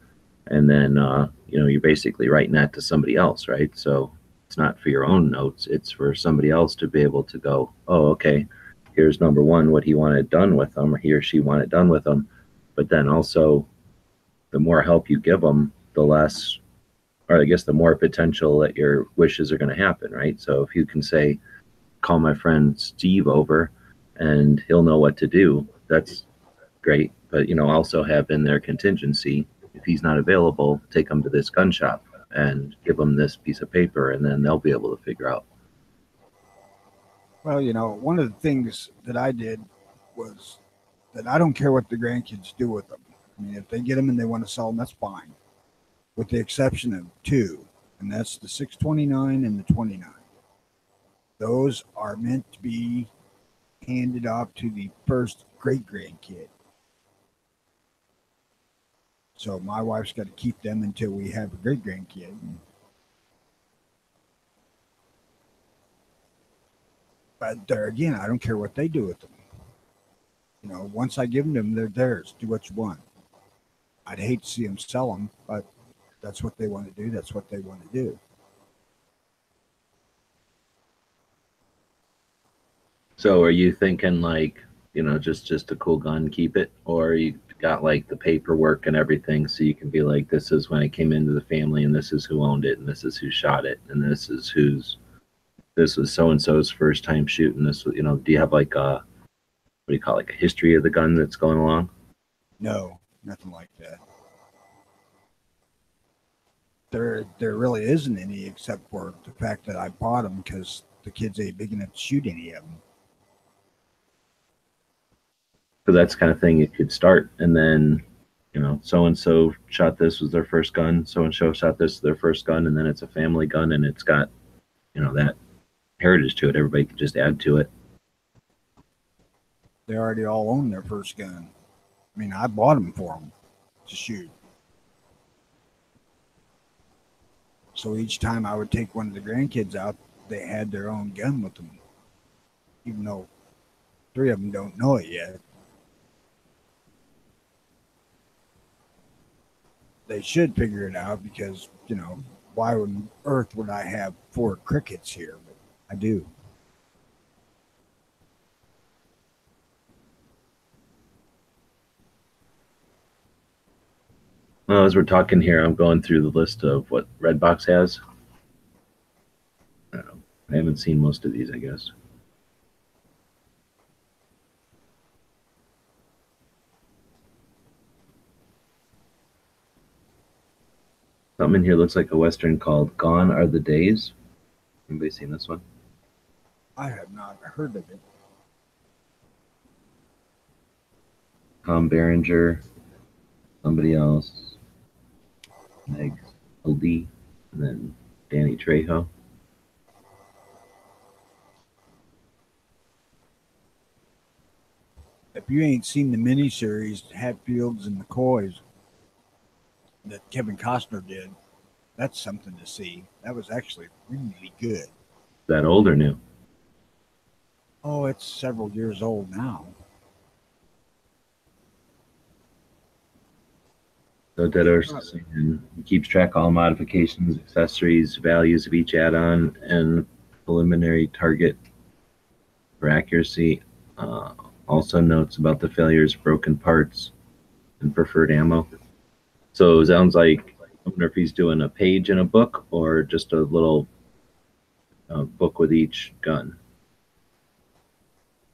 and then you're basically writing that to somebody else, right? So it's not for your own notes; it's for somebody else to be able to go, oh, okay, here's number one, what he wanted done with them, or he or she wanted done with them. But then also, the more help you give them, the less, or I guess the more potential that your wishes are going to happen, right? So if you can say, call my friend Steve over and he'll know what to do, that's great. But, also have in their contingency, if he's not available, take him to this gun shop and give him this piece of paper, and then they'll be able to figure out. Well, one of the things that I did was that I don't care what the grandkids do with them. I mean, if they get them and they want to sell them, that's fine, with the exception of two, and that's the 629 and the 29. Those are meant to be handed off to the first great grandkid. So my wife's got to keep them until we have a great grandkid. But there again, I don't care what they do with them. Once I give them to them, they're theirs. Do what you want. I'd hate to see them sell them, but that's what they want to do. That's what they want to do. So are you thinking like, just a cool gun, keep it, or you got like the paperwork and everything so you can be like, this is when it came into the family and this is who owned it and this is who shot it and this was so and so's first time shooting this, do you have like a, what do you call it, like a history of the gun that's going along? No, nothing like that. There really isn't any, except for the fact that I bought them because the kids ain't big enough to shoot any of them. So that's the kind of thing you could start, and then so and so shot this was their first gun, so and so shot this their first gun, and then it's a family gun and it's got that heritage to it. Everybody can just add to it. They already all own their first gun. I mean, I bought them for them to shoot. So each time I would take one of the grandkids out, they had their own gun with them, even though 3 of them don't know it yet. They should figure it out because, why on earth would I have 4 crickets here? But I do. Well, as we're talking here, I'm going through the list of what Redbox has. I don't know. I haven't seen most of these, I guess. Something in here looks like a Western called Gone Are the Days. Anybody seen this one? I have not heard of it. Tom Berenger, somebody else, Meg Lee, and then Danny Trejo. If you ain't seen the miniseries Hatfields and McCoys that Kevin Costner did, that's something to see. That was actually really good. Is that old or new? Oh, it's several years old now. So Dead Horse keeps track of all modifications, accessories, values of each add-on, and preliminary target for accuracy. Also notes about the failures, broken parts, and preferred ammo. So it sounds like, I wonder if he's doing a page in a book or just a little book with each gun.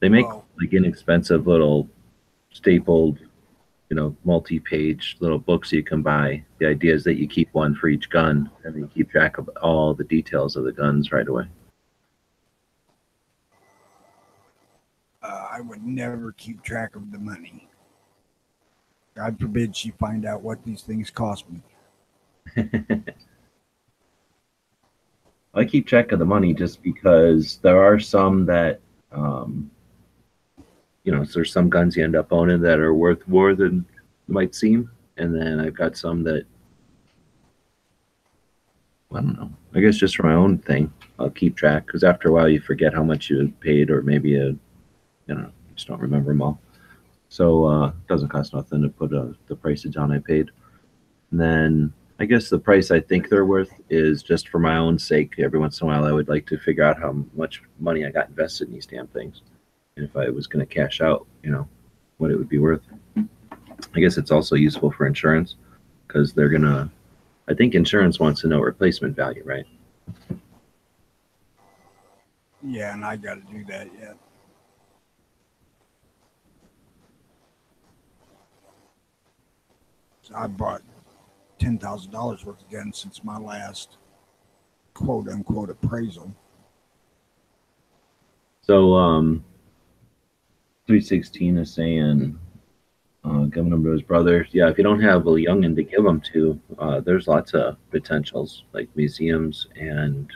They make like inexpensive little stapled, multi-page little books you can buy. The idea is that you keep one for each gun and you keep track of all the details of the guns right away. I would never keep track of the money. God forbid she find out what these things cost me. I keep track of the money just because there are some that so there's some guns you end up owning that are worth more than it might seem, and then I've got some that, I don't know. I guess just for my own thing, I'll keep track, because after a while you forget how much you paid, or maybe you just don't remember them all. So it doesn't cost nothing to put the prices down I paid. And then I guess the price I think they're worth is just for my own sake. Every once in a while, I would like to figure out how much money I got invested in these damn things, and if I was going to cash out, what it would be worth. I guess it's also useful for insurance, because they're gonna. I think insurance wants to know replacement value, right? Yeah, and I got to do that yet. So I bought $10,000 worth of guns since my last quote unquote appraisal. So 316 is saying giving them to his brother. Yeah, if you don't have a youngin to give them to, there's lots of potentials, like museums and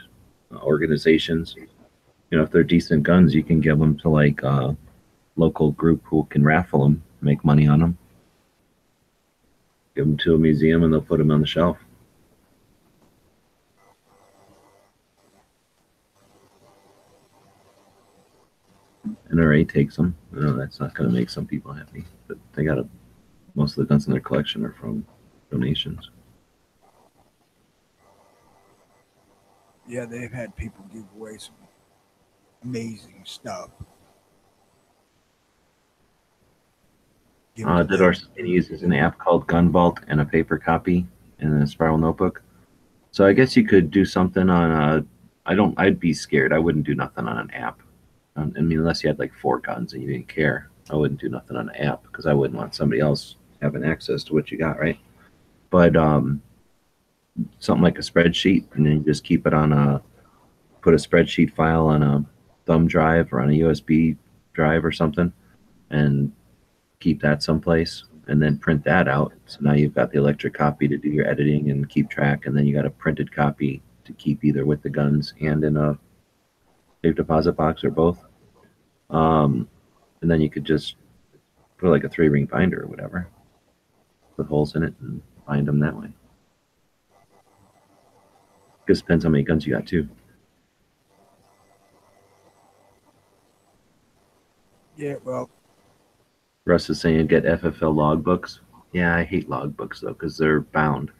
organizations. If they're decent guns, you can give them to like a local group who can raffle them, make money on them. Give them to a museum and they'll put them on the shelf. NRA takes them. I know that's not going to make some people happy, but they got most of the guns in their collection are from donations. Yeah, they've had people give away some amazing stuff. Didor uses an app called Gun Vault and a paper copy and a spiral notebook. So I guess you could do something on I'd be scared. I wouldn't do nothing on an app. I mean, unless you had like 4 guns and you didn't care. I wouldn't do nothing on an app, because I wouldn't want somebody else having access to what you got, right? But something like a spreadsheet, and then you just keep it put a spreadsheet file on a thumb drive or on a USB drive or something, and keep that someplace, and then print that out. So now you've got the electric copy to do your editing and keep track, and then you got a printed copy to keep either with the guns and in a safe deposit box, or both. And then you could just put like a 3-ring binder or whatever, put holes in it and bind them that way. Just depends how many guns you got too. Yeah, well, Russ is saying get FFL logbooks. Yeah, I hate logbooks though, because they're bound,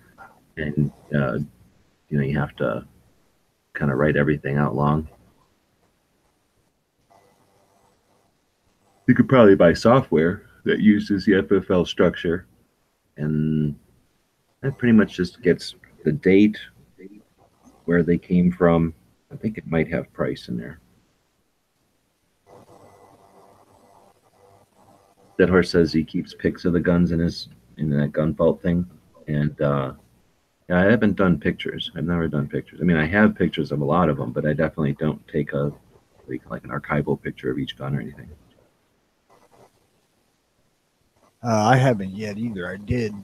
and you have to kind of write everything out long. You could probably buy software that uses the FFL structure, and that pretty much just gets the date, where they came from. I think it might have price in there. That horse says he keeps pics of the guns in that gun vault thing, and yeah, I haven't done pictures. I've never done pictures. I mean, I have pictures of a lot of them, but I definitely don't take like an archival picture of each gun or anything. I haven't yet either. I did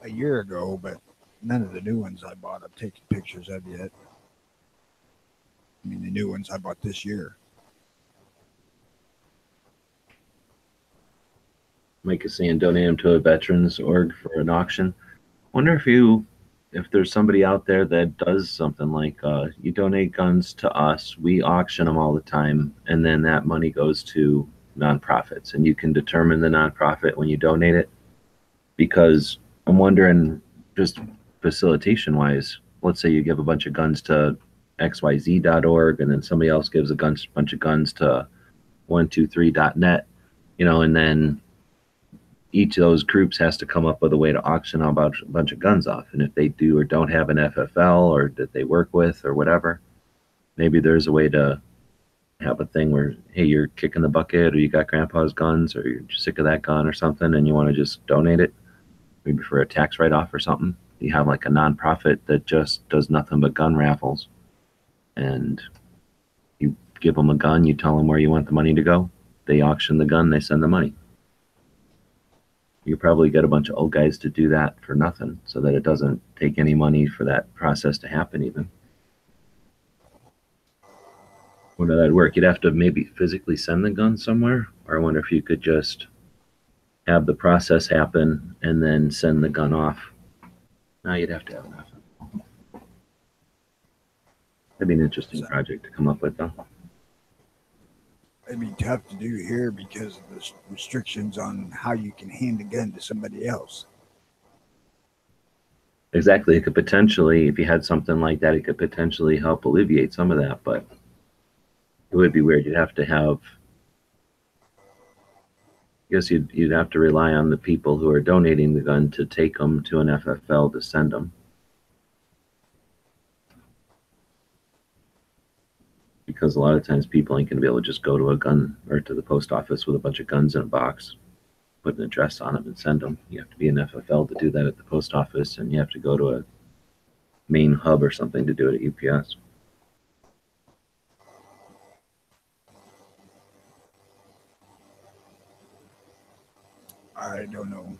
a year ago, but none of the new ones I bought I've taken pictures of yet. I mean, the new ones I bought this year. Mike is saying donate them to a veterans org for an auction. Wonder if there's somebody out there that does something like you donate guns to us, we auction them all the time, and then that money goes to nonprofits, and you can determine the nonprofit when you donate it. Because I'm wondering, just facilitation wise, let's say you give a bunch of guns to xyz.org, and then somebody else gives a bunch of guns to 123.net, and then each of those groups has to come up with a way to auction a bunch of guns off. And if they do or don't have an FFL, or that they work with or whatever, maybe there's a way to have a thing where, hey, you're kicking the bucket, or you got grandpa's guns, or you're sick of that gun or something, and you want to just donate it, maybe for a tax write-off or something. You have like a nonprofit that just does nothing but gun raffles, and you give them a gun, you tell them where you want the money to go, they auction the gun, they send the money. You probably get a bunch of old guys to do that for nothing, so that it doesn't take any money for that process to happen even. How would that work? You'd have to maybe physically send the gun somewhere, or I wonder if you could just have the process happen and then send the gun off. No, you'd have to have enough. That'd be an interesting So project to come up with, though. it'd be tough to do here because of the restrictions on how you can hand a gun to somebody else. Exactly. It could potentially, if you had something like that, it could potentially help alleviate some of that, but it would be weird. You'd have to have, I guess you'd have to rely on the people who are donating the gun to take them to an FFL to send them. Because a lot of times people ain't going to be able to just go to a gun or to the post office with a bunch of guns in a box, put an address on them, and send them. You have to be an FFL to do that at the post office, and you have to go to a main hub or something to do it at UPS. I don't know.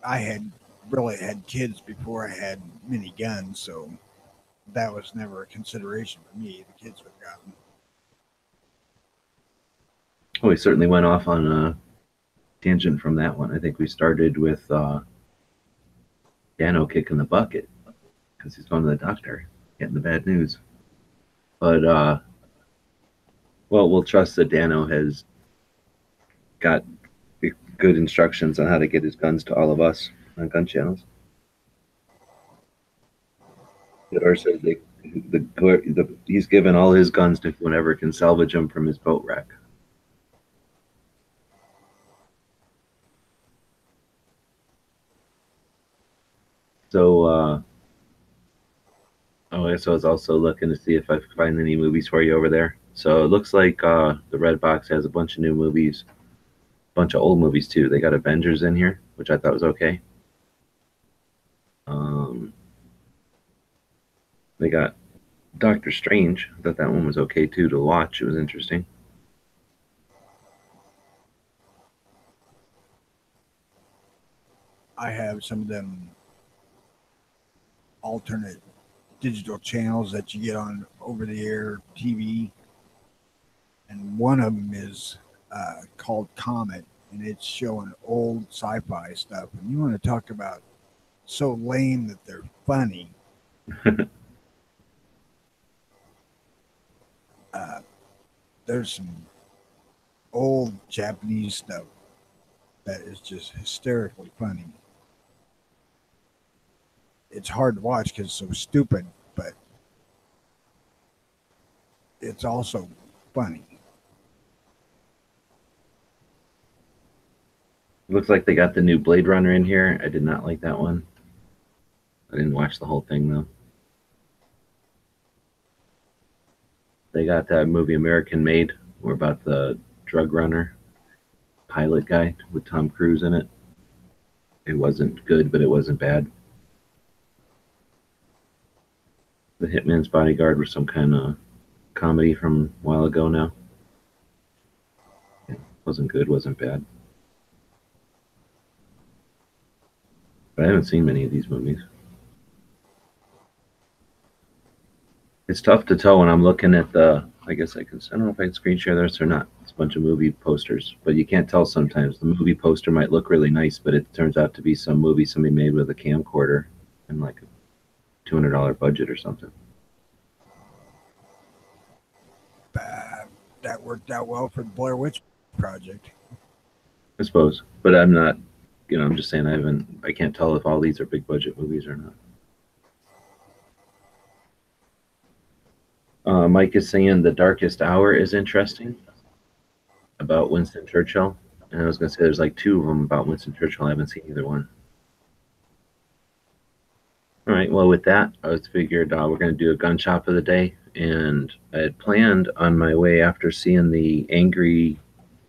I had really had kids before I had many guns, so that was never a consideration for me. The kids would have gotten. We certainly went off on a tangent from that one. I think we started with Dano kicking the bucket because he's going to the doctor, getting the bad news. But, well, we'll trust that Dano has got good instructions on how to get his guns to all of us on gun channels. Or says he's given all his guns to whoever can salvage them from his boat wreck. So, oh, I guess I was also looking to see if I could find any movies for you over there. So it looks like the Red Box has a bunch of new movies, a bunch of old movies too. They got Avengers in here, which I thought was okay. They got Doctor Strange. I thought that one was okay too to watch. It was interesting. I have some of them alternate digital channels that you get on over the air TV, and one of them is called Comet, and it's showing old sci-fi stuff. And you want to talk about so lame that they're funny. There's some old Japanese stuff that is just hysterically funny. It's hard to watch because it's so stupid, but it's also funny. Looks like they got the new Blade Runner in here. I did not like that one. I didn't watch the whole thing though. They got that movie American Made, or about the drug runner pilot guy with Tom Cruise in it. It wasn't good, but it wasn't bad. The Hitman's Bodyguard was some kind of comedy from a while ago now. It wasn't good, wasn't bad. But I haven't seen many of these movies. It's tough to tell when I'm looking at the, I guess I don't know if I can screen share this or not. It's a bunch of movie posters, but you can't tell sometimes. The movie poster might look really nice, but it turns out to be some movie somebody made with a camcorder and like a $200 budget or something. That worked out well for the Blair Witch Project. I suppose, but I'm not, I'm just saying I can't tell if all these are big budget movies or not. Mike is saying The Darkest Hour is interesting, about Winston Churchill. And I was going to say there's like two of them about Winston Churchill. I haven't seen either one. All right, well, with that, I was figured we're going to do a gun shop of the day. And I had planned on my way after seeing the angry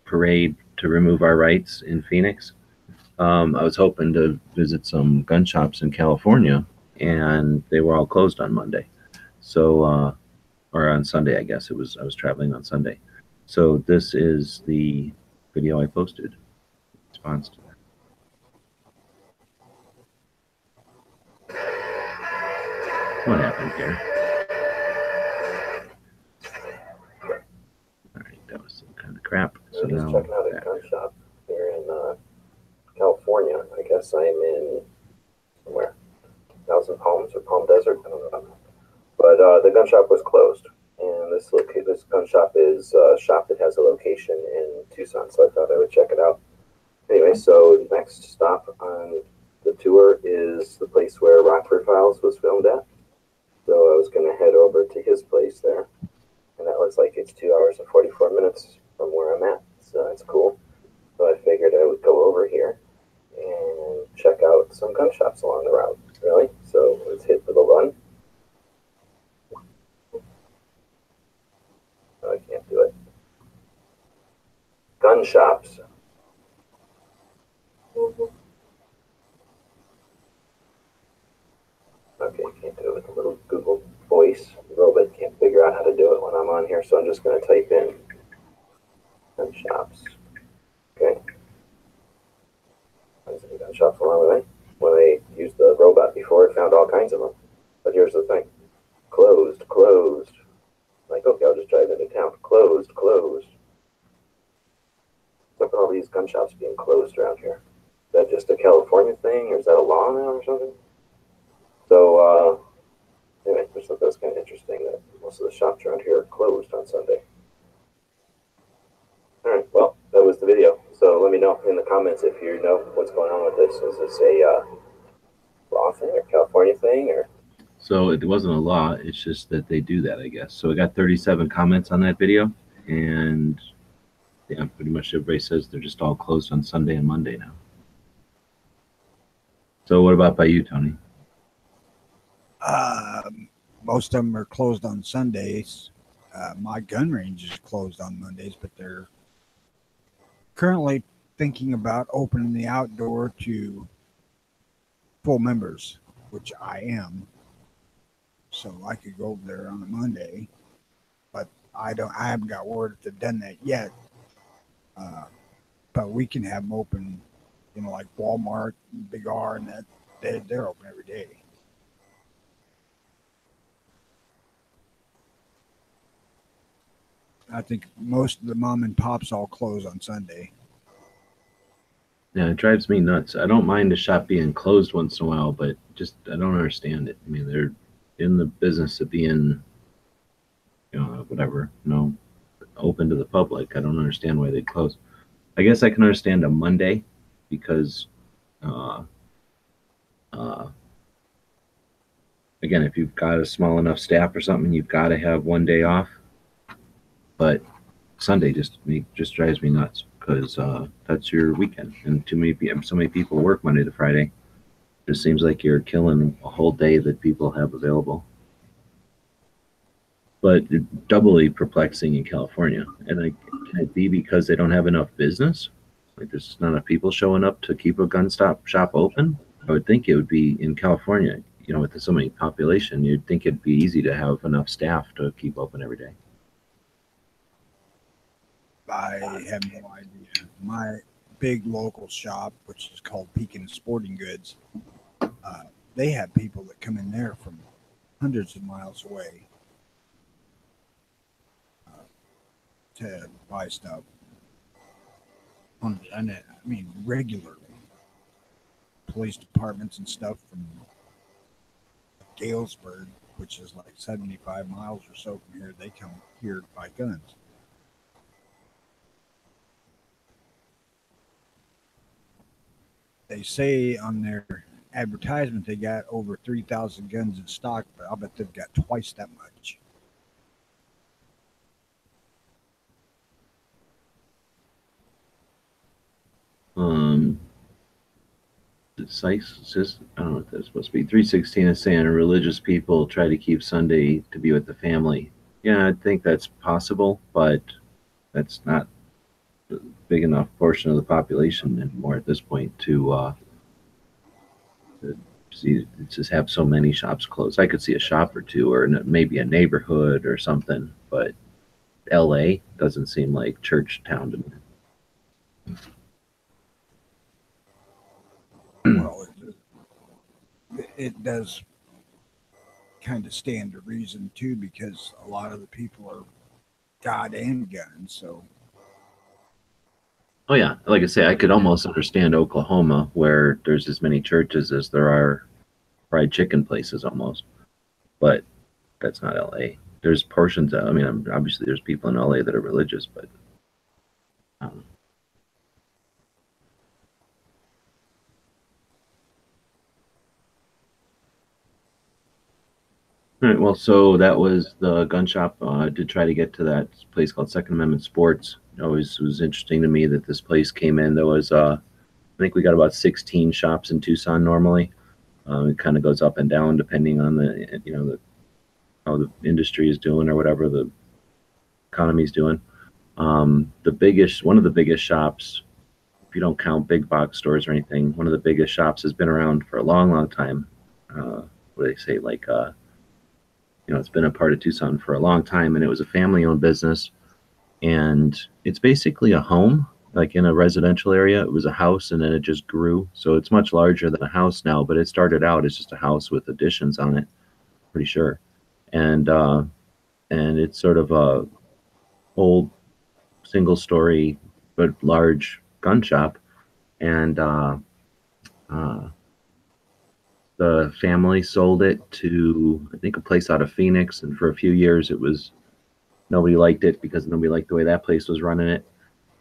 parade to remove our rights in Phoenix. I was hoping to visit some gun shops in California, and they were all closed on Monday. So, or on Sunday, I guess I was traveling on Sunday. So this is the video I posted in response to that. What happened here? guess I'm in somewhere, Thousand Palms or Palm Desert, I don't know. But the gun shop was closed, and this gun shop is a shop that has a location in Tucson, so I thought I would check it out. Anyway, so next stop on the tour is the place where Rockford Files was filmed at. So I was going to head over to his place there, and that looks like it's 2 hours and 44 minutes from where I'm at. So that's cool. So I figured I would go over here and check out some gun shops along the route. Really? So let's hit for the run. No, I can't do it. Gun shops. Okay, can't do it with a little Google voice robot. Can't figure out how to do it when I'm on here, so I'm just going to type in gun shops. Okay. There's some gun shops along the way. When I used the robot before, it found all kinds of them. But here's the thing. Closed, closed. Like, okay, I'll just drive into town. Closed, closed. Look at all these gun shops being closed around here. Is that just a California thing, or is that a law now or something? So, anyway, I just thought that was kind of interesting that most of the shops around here are closed on Sunday. All right, well, that was the video. So let me know in the comments if you know what's going on with this. Is this a law thing or California thing, or? So it wasn't a law. It's just that they do that, I guess. So I got 37 comments on that video, and yeah, pretty much everybody says they're just all closed on Sunday and Monday now. So what about by you, Tony? Most of them are closed on Sundays. My gun range is closed on Mondays, but they're currently thinking about opening the outdoor to full members, which I am. So I could go over there on a Monday, but I haven't got word if they've done that yet. But we can have them open, like Walmart, Big R, and that they're open every day. I think most of the mom and pops all close on Sunday. Yeah, it drives me nuts. I don't mind a shop being closed once in a while, but just I don't understand it. I mean, they're in the business of being, whatever, open to the public. I don't understand why they close. I guess I can understand a Monday because, again, if you've got a small enough staff or something, you've got to have one day off. But Sunday just drives me nuts because that's your weekend, and so many people work Monday to Friday. It just seems like you're killing a whole day that people have available. But doubly perplexing in California, and can it be because they don't have enough business? Like there's not enough people showing up to keep a gun shop open? I would think it would be in California, with so many population, you'd think it'd be easy to have enough staff to keep open every day. I have no idea. My big local shop, which is called Pekin Sporting Goods, they have people that come in there from hundreds of miles away to buy stuff. Regularly. Police departments and stuff from Galesburg, which is like 75 miles or so from here, they come here to buy guns. They say on their advertisement they got over 3,000 guns in stock, but I'll bet they've got twice that much. The site says, I don't know what that's supposed to be. 316 is saying religious people try to keep Sunday to be with the family. Yeah, I think that's possible, but that's not a big enough portion of the population anymore at this point to just have so many shops closed. I could see a shop or two, or maybe a neighborhood or something, but LA doesn't seem like church town to me. Well, it does kind of stand to reason too, because a lot of the people are God and guns. So, Oh yeah, like I say, I could almost understand Oklahoma where there's as many churches as there are fried chicken places almost, but that's not LA. There's portions of, I mean, obviously there's people in LA that are religious, but um, all right, well, so that was the gun shop. I did try to get to that place called Second Amendment Sports. It always was interesting to me that this place came in. There was, I think we got about 16 shops in Tucson normally. It kind of goes up and down depending on how the industry is doing or whatever the economy is doing. One of the biggest shops, if you don't count big box stores or anything, one of the biggest shops has been around for a long, long time. What do they say? It's been a part of Tucson for a long time, and it was a family-owned business, and it's basically a home, like in a residential area. It was a house, and then it just grew, so it's much larger than a house now. But it started out as just a house with additions on it, pretty sure, and it's sort of a old single-story but large gun shop, and uh, the family sold it to, I think, a place out of Phoenix, and for a few years nobody liked it because nobody liked the way that place was running it.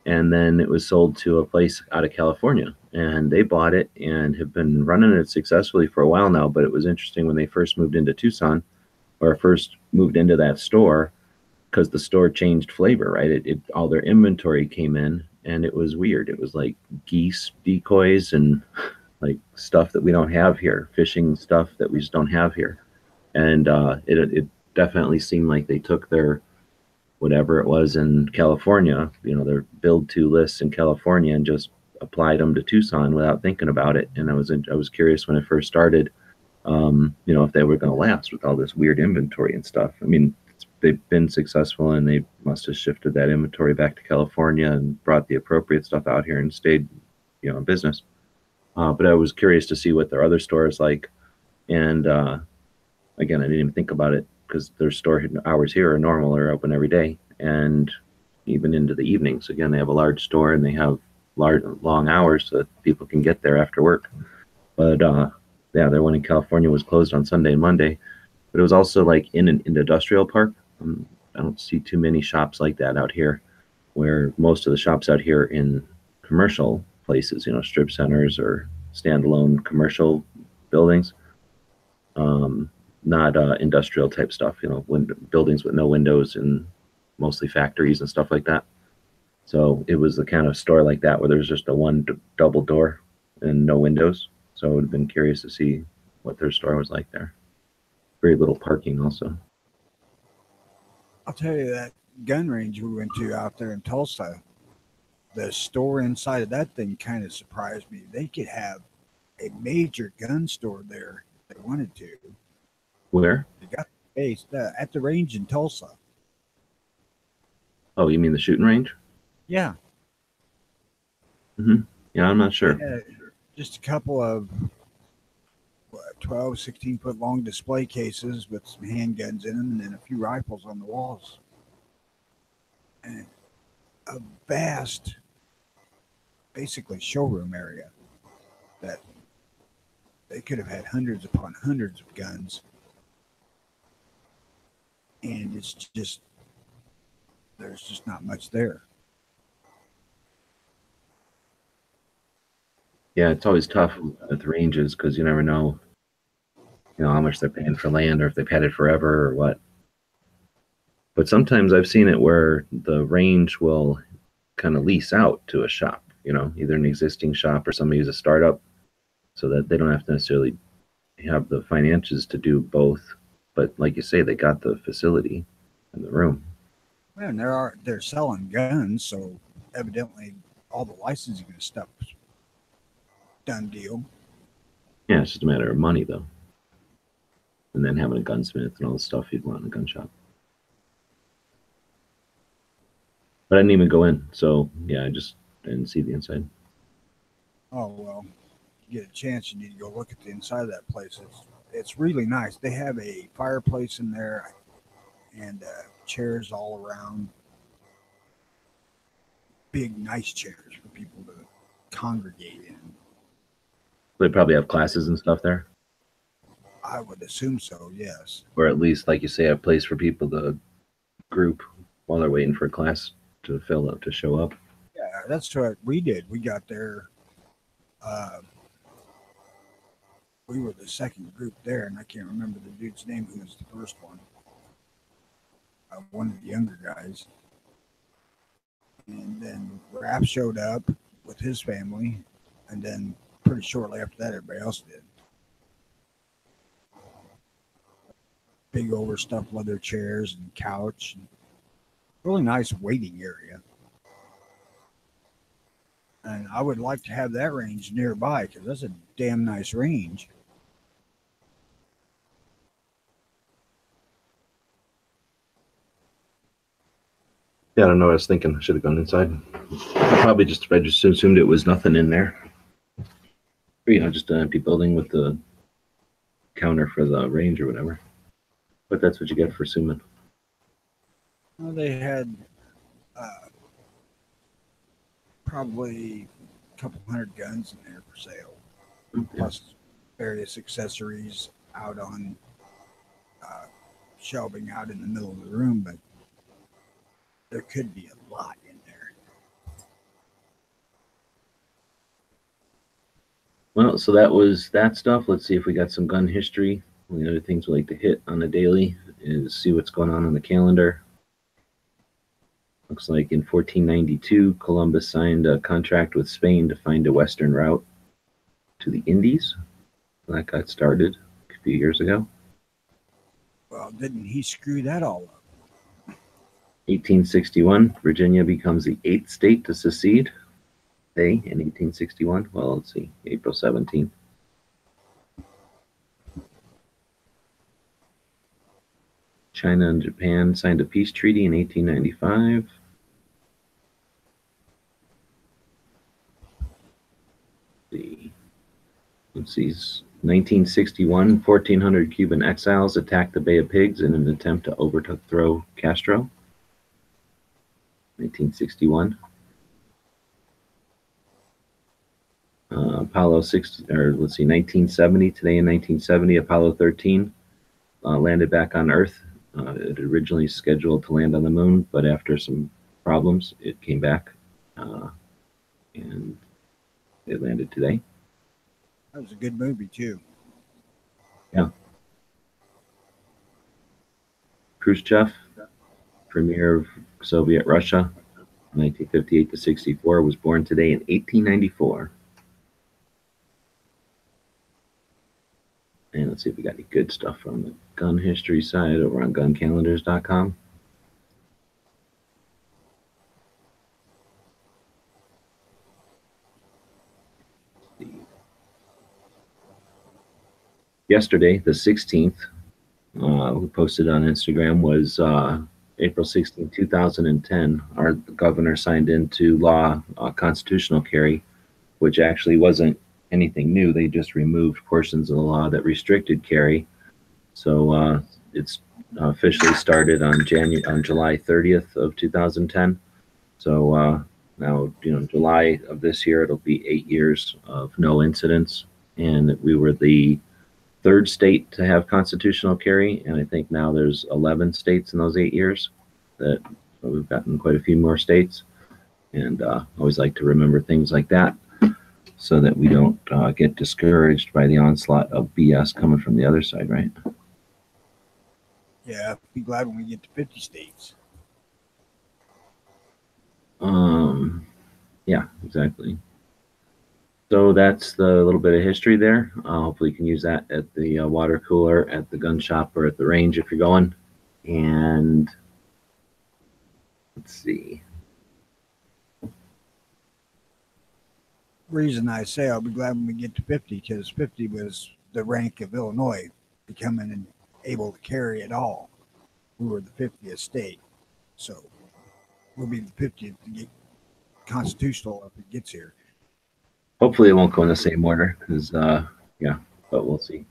And then it was sold to a place out of California, and they bought it and have been running it successfully for a while now. But it was interesting when they first moved into Tucson, or first moved into that store, because the store changed flavor, right? All their inventory came in, and it was weird. It was like geese decoys and like stuff that we don't have here, fishing stuff that we just don't have here. And it definitely seemed like they took their whatever it was in California, their build to lists in California, and just applied them to Tucson without thinking about it. And I was curious when it first started, if they were going to last with all this weird inventory and stuff. I mean, they've been successful, and they must have shifted that inventory back to California and brought the appropriate stuff out here and stayed, in business. But I was curious to see what their other store is like. And again, I didn't even think about it because their store hours here are normal, are open every day, and even into the evenings. Again, they have a large store, and they have long hours so that people can get there after work. But yeah, their one in California was closed on Sunday and Monday, but it was also like in an industrial park. I don't see too many shops like that out here, where most of the shops out here in commercial places, strip centers or standalone commercial buildings, not industrial type stuff, buildings with no windows and mostly factories and stuff like that. So it was the kind of store like that where there's just a double door and no windows. So I would have been curious to see what their store was like there. Very little parking also. I'll tell you that gun range we went to out there in Tulsa, the store inside of that thing kind of surprised me. They could have a major gun store there if they wanted to. Where? They got space at the range in Tulsa. Oh, you mean the shooting range? Yeah. Yeah, I'm not sure. Just a couple of 12, 16-foot long display cases with some handguns in them, and then a few rifles on the walls. And a vast, basically, showroom area that they could have had hundreds upon hundreds of guns. And it's just, there's just not much there. Yeah, it's always tough with ranges because you never know, how much they're paying for land or if they've had it forever or what. But sometimes I've seen it where the range will kind of lease out to a shop, either an existing shop or somebody who's a startup, so that they don't have to necessarily have the finances to do both. But like you say, they got the facility and the room. Well, and they're selling guns, so evidently all the licensing and stuff done deal. Yeah, it's just a matter of money though. And then having a gunsmith and all the stuff you'd want in a gun shop. But I didn't even go in, so yeah, I just didn't see the inside. Oh well, if you get a chance, you need to go look at the inside of that place. It's really nice. They have a fireplace in there and chairs all around. big, nice chairs for people to congregate in. They probably have classes and stuff there, I would assume so, yes. or at least, like you say, a place for people to group while they're waiting for a class to fill up to show up. Yeah, that's what we did. We got there. We were the second group there, and I can't remember the dude's name who was the first one. One of the younger guys. And then Raph showed up with his family, and then pretty shortly after that, everybody else did. Big overstuffed leather chairs and couch, and really nice waiting area. And I would like to have that range nearby because that's a damn nice range. Yeah, I don't know what I was thinking. I should have gone inside. I just assumed it was nothing in there. Or, just an empty building with the counter for the range or whatever. But that's what you get for assuming. Well, they had probably a couple hundred guns in there for sale, plus various accessories out on shelving out in the middle of the room, but there could be a lot in there. Well, so that was that stuff. Let's see if we got some gun history. One of the other things we like to hit on the daily is see what's going on the calendar. Looks like in 1492, Columbus signed a contract with Spain to find a western route to the Indies. That got started a few years ago. Well, didn't he screw that all up? 1861, Virginia becomes the 8th state to secede. Day in 1861. Well, let's see, April 17th. China and Japan signed a peace treaty in 1895. Let's see, 1961, 1,400 Cuban exiles attacked the Bay of Pigs in an attempt to overthrow Castro. 1961. Apollo 6, or let's see, 1970. Today in 1970, Apollo 13 landed back on Earth. It originally scheduled to land on the moon, but after some problems, it came back, and it landed today. That was a good movie too. Yeah. Khrushchev, premier of Soviet Russia, 1958 to 64, was born today in 1894. And let's see if we got any good stuff from the gun history side over on guncalendars.com. Yesterday, the 16th, we posted on Instagram, was April 16, 2010. Our governor signed into law constitutional carry, which actually wasn't anything new. They just removed portions of the law that restricted carry. So it's officially started on July 30th of 2010. So now, July of this year, it'll be 8 years of no incidents. And we were the third state to have constitutional carry. And I think now there's 11 states in those 8 years that we've gotten quite a few more states. And always like to remember things like that, so that we don't get discouraged by the onslaught of BS coming from the other side, right? Yeah, be glad when we get to 50 states. Yeah, exactly. So that's the little bit of history there. Hopefully you can use that at the water cooler, at the gun shop, or at the range if you're going. And let's see. Reason I say I'll be glad when we get to 50, because 50 was the rank of Illinois becoming able to carry it all. We were the 50th state, so we'll be the 50th to get constitutional if it gets here. Hopefully it won't go in the same order, because yeah, but we'll see.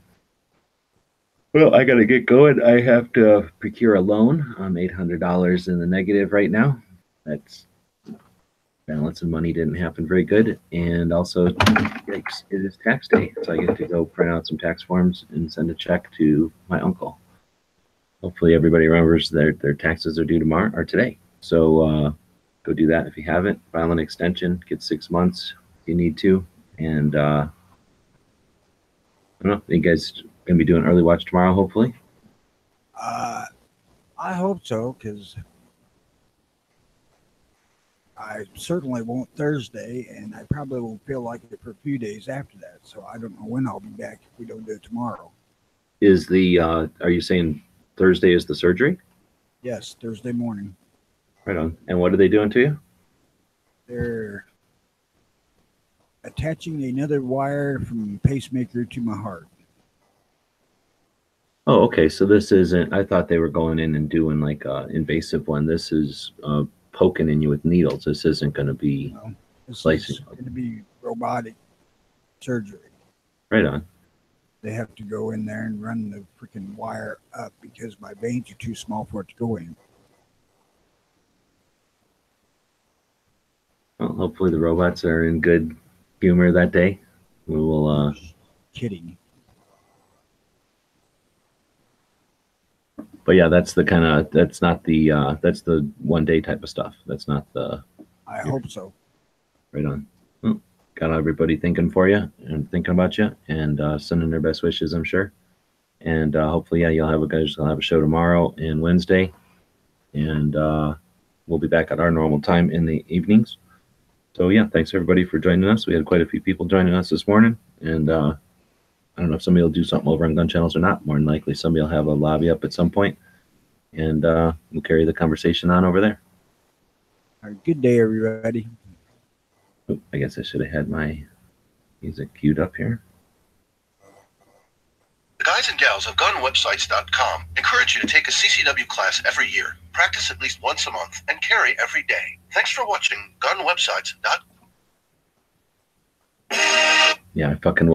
Well, I gotta get going. I have to procure a loan. I'm $800 in the negative right now. That's balance of money didn't happen very good. And also, yikes, it is tax day. So I get to go print out some tax forms and send a check to my uncle. Hopefully everybody remembers their taxes are due tomorrow or today. So go do that if you haven't. File an extension, get 6 months if you need to. And I don't know, you guys gonna be doing early watch tomorrow, hopefully? I hope so, because I certainly won't Thursday, and I probably won't feel like it for a few days after that. So I don't know when I'll be back if we don't do it tomorrow. Is the are you saying Thursday is the surgery? Yes, Thursday morning. Right on. And what are they doing to you? They're attaching another wire from pacemaker to my heart. Oh, okay. So this isn't, I thought they were going in and doing like a invasive one. This is poking in you with needles. This isn't going to be This slicing. is going to be robotic surgery. Right on. They have to go in there and run the freaking wire up because my veins are too small for it to go in. Well, hopefully the robots are in good humor that day. We will. Kidding. But yeah, that's the kind of, that's not the, that's the 1 day type of stuff. That's not the. I hope so. Right on. Well, got everybody thinking for you and thinking about you and sending their best wishes, I'm sure. And hopefully, yeah, you'll have a show tomorrow and Wednesday. And we'll be back at our normal time in the evenings. So yeah, thanks everybody for joining us. We had quite a few people joining us this morning. And I don't know if somebody will do something over on Gun Channels or not. More than likely, somebody will have a lobby up at some point. And we'll carry the conversation on over there. All right, good day, everybody. Oh, I guess I should have had my music queued up here. The guys and gals of GunWebsites.com encourage you to take a CCW class every year, practice at least once a month, and carry every day. Thanks for watching GunWebsites.com. Yeah, I fucking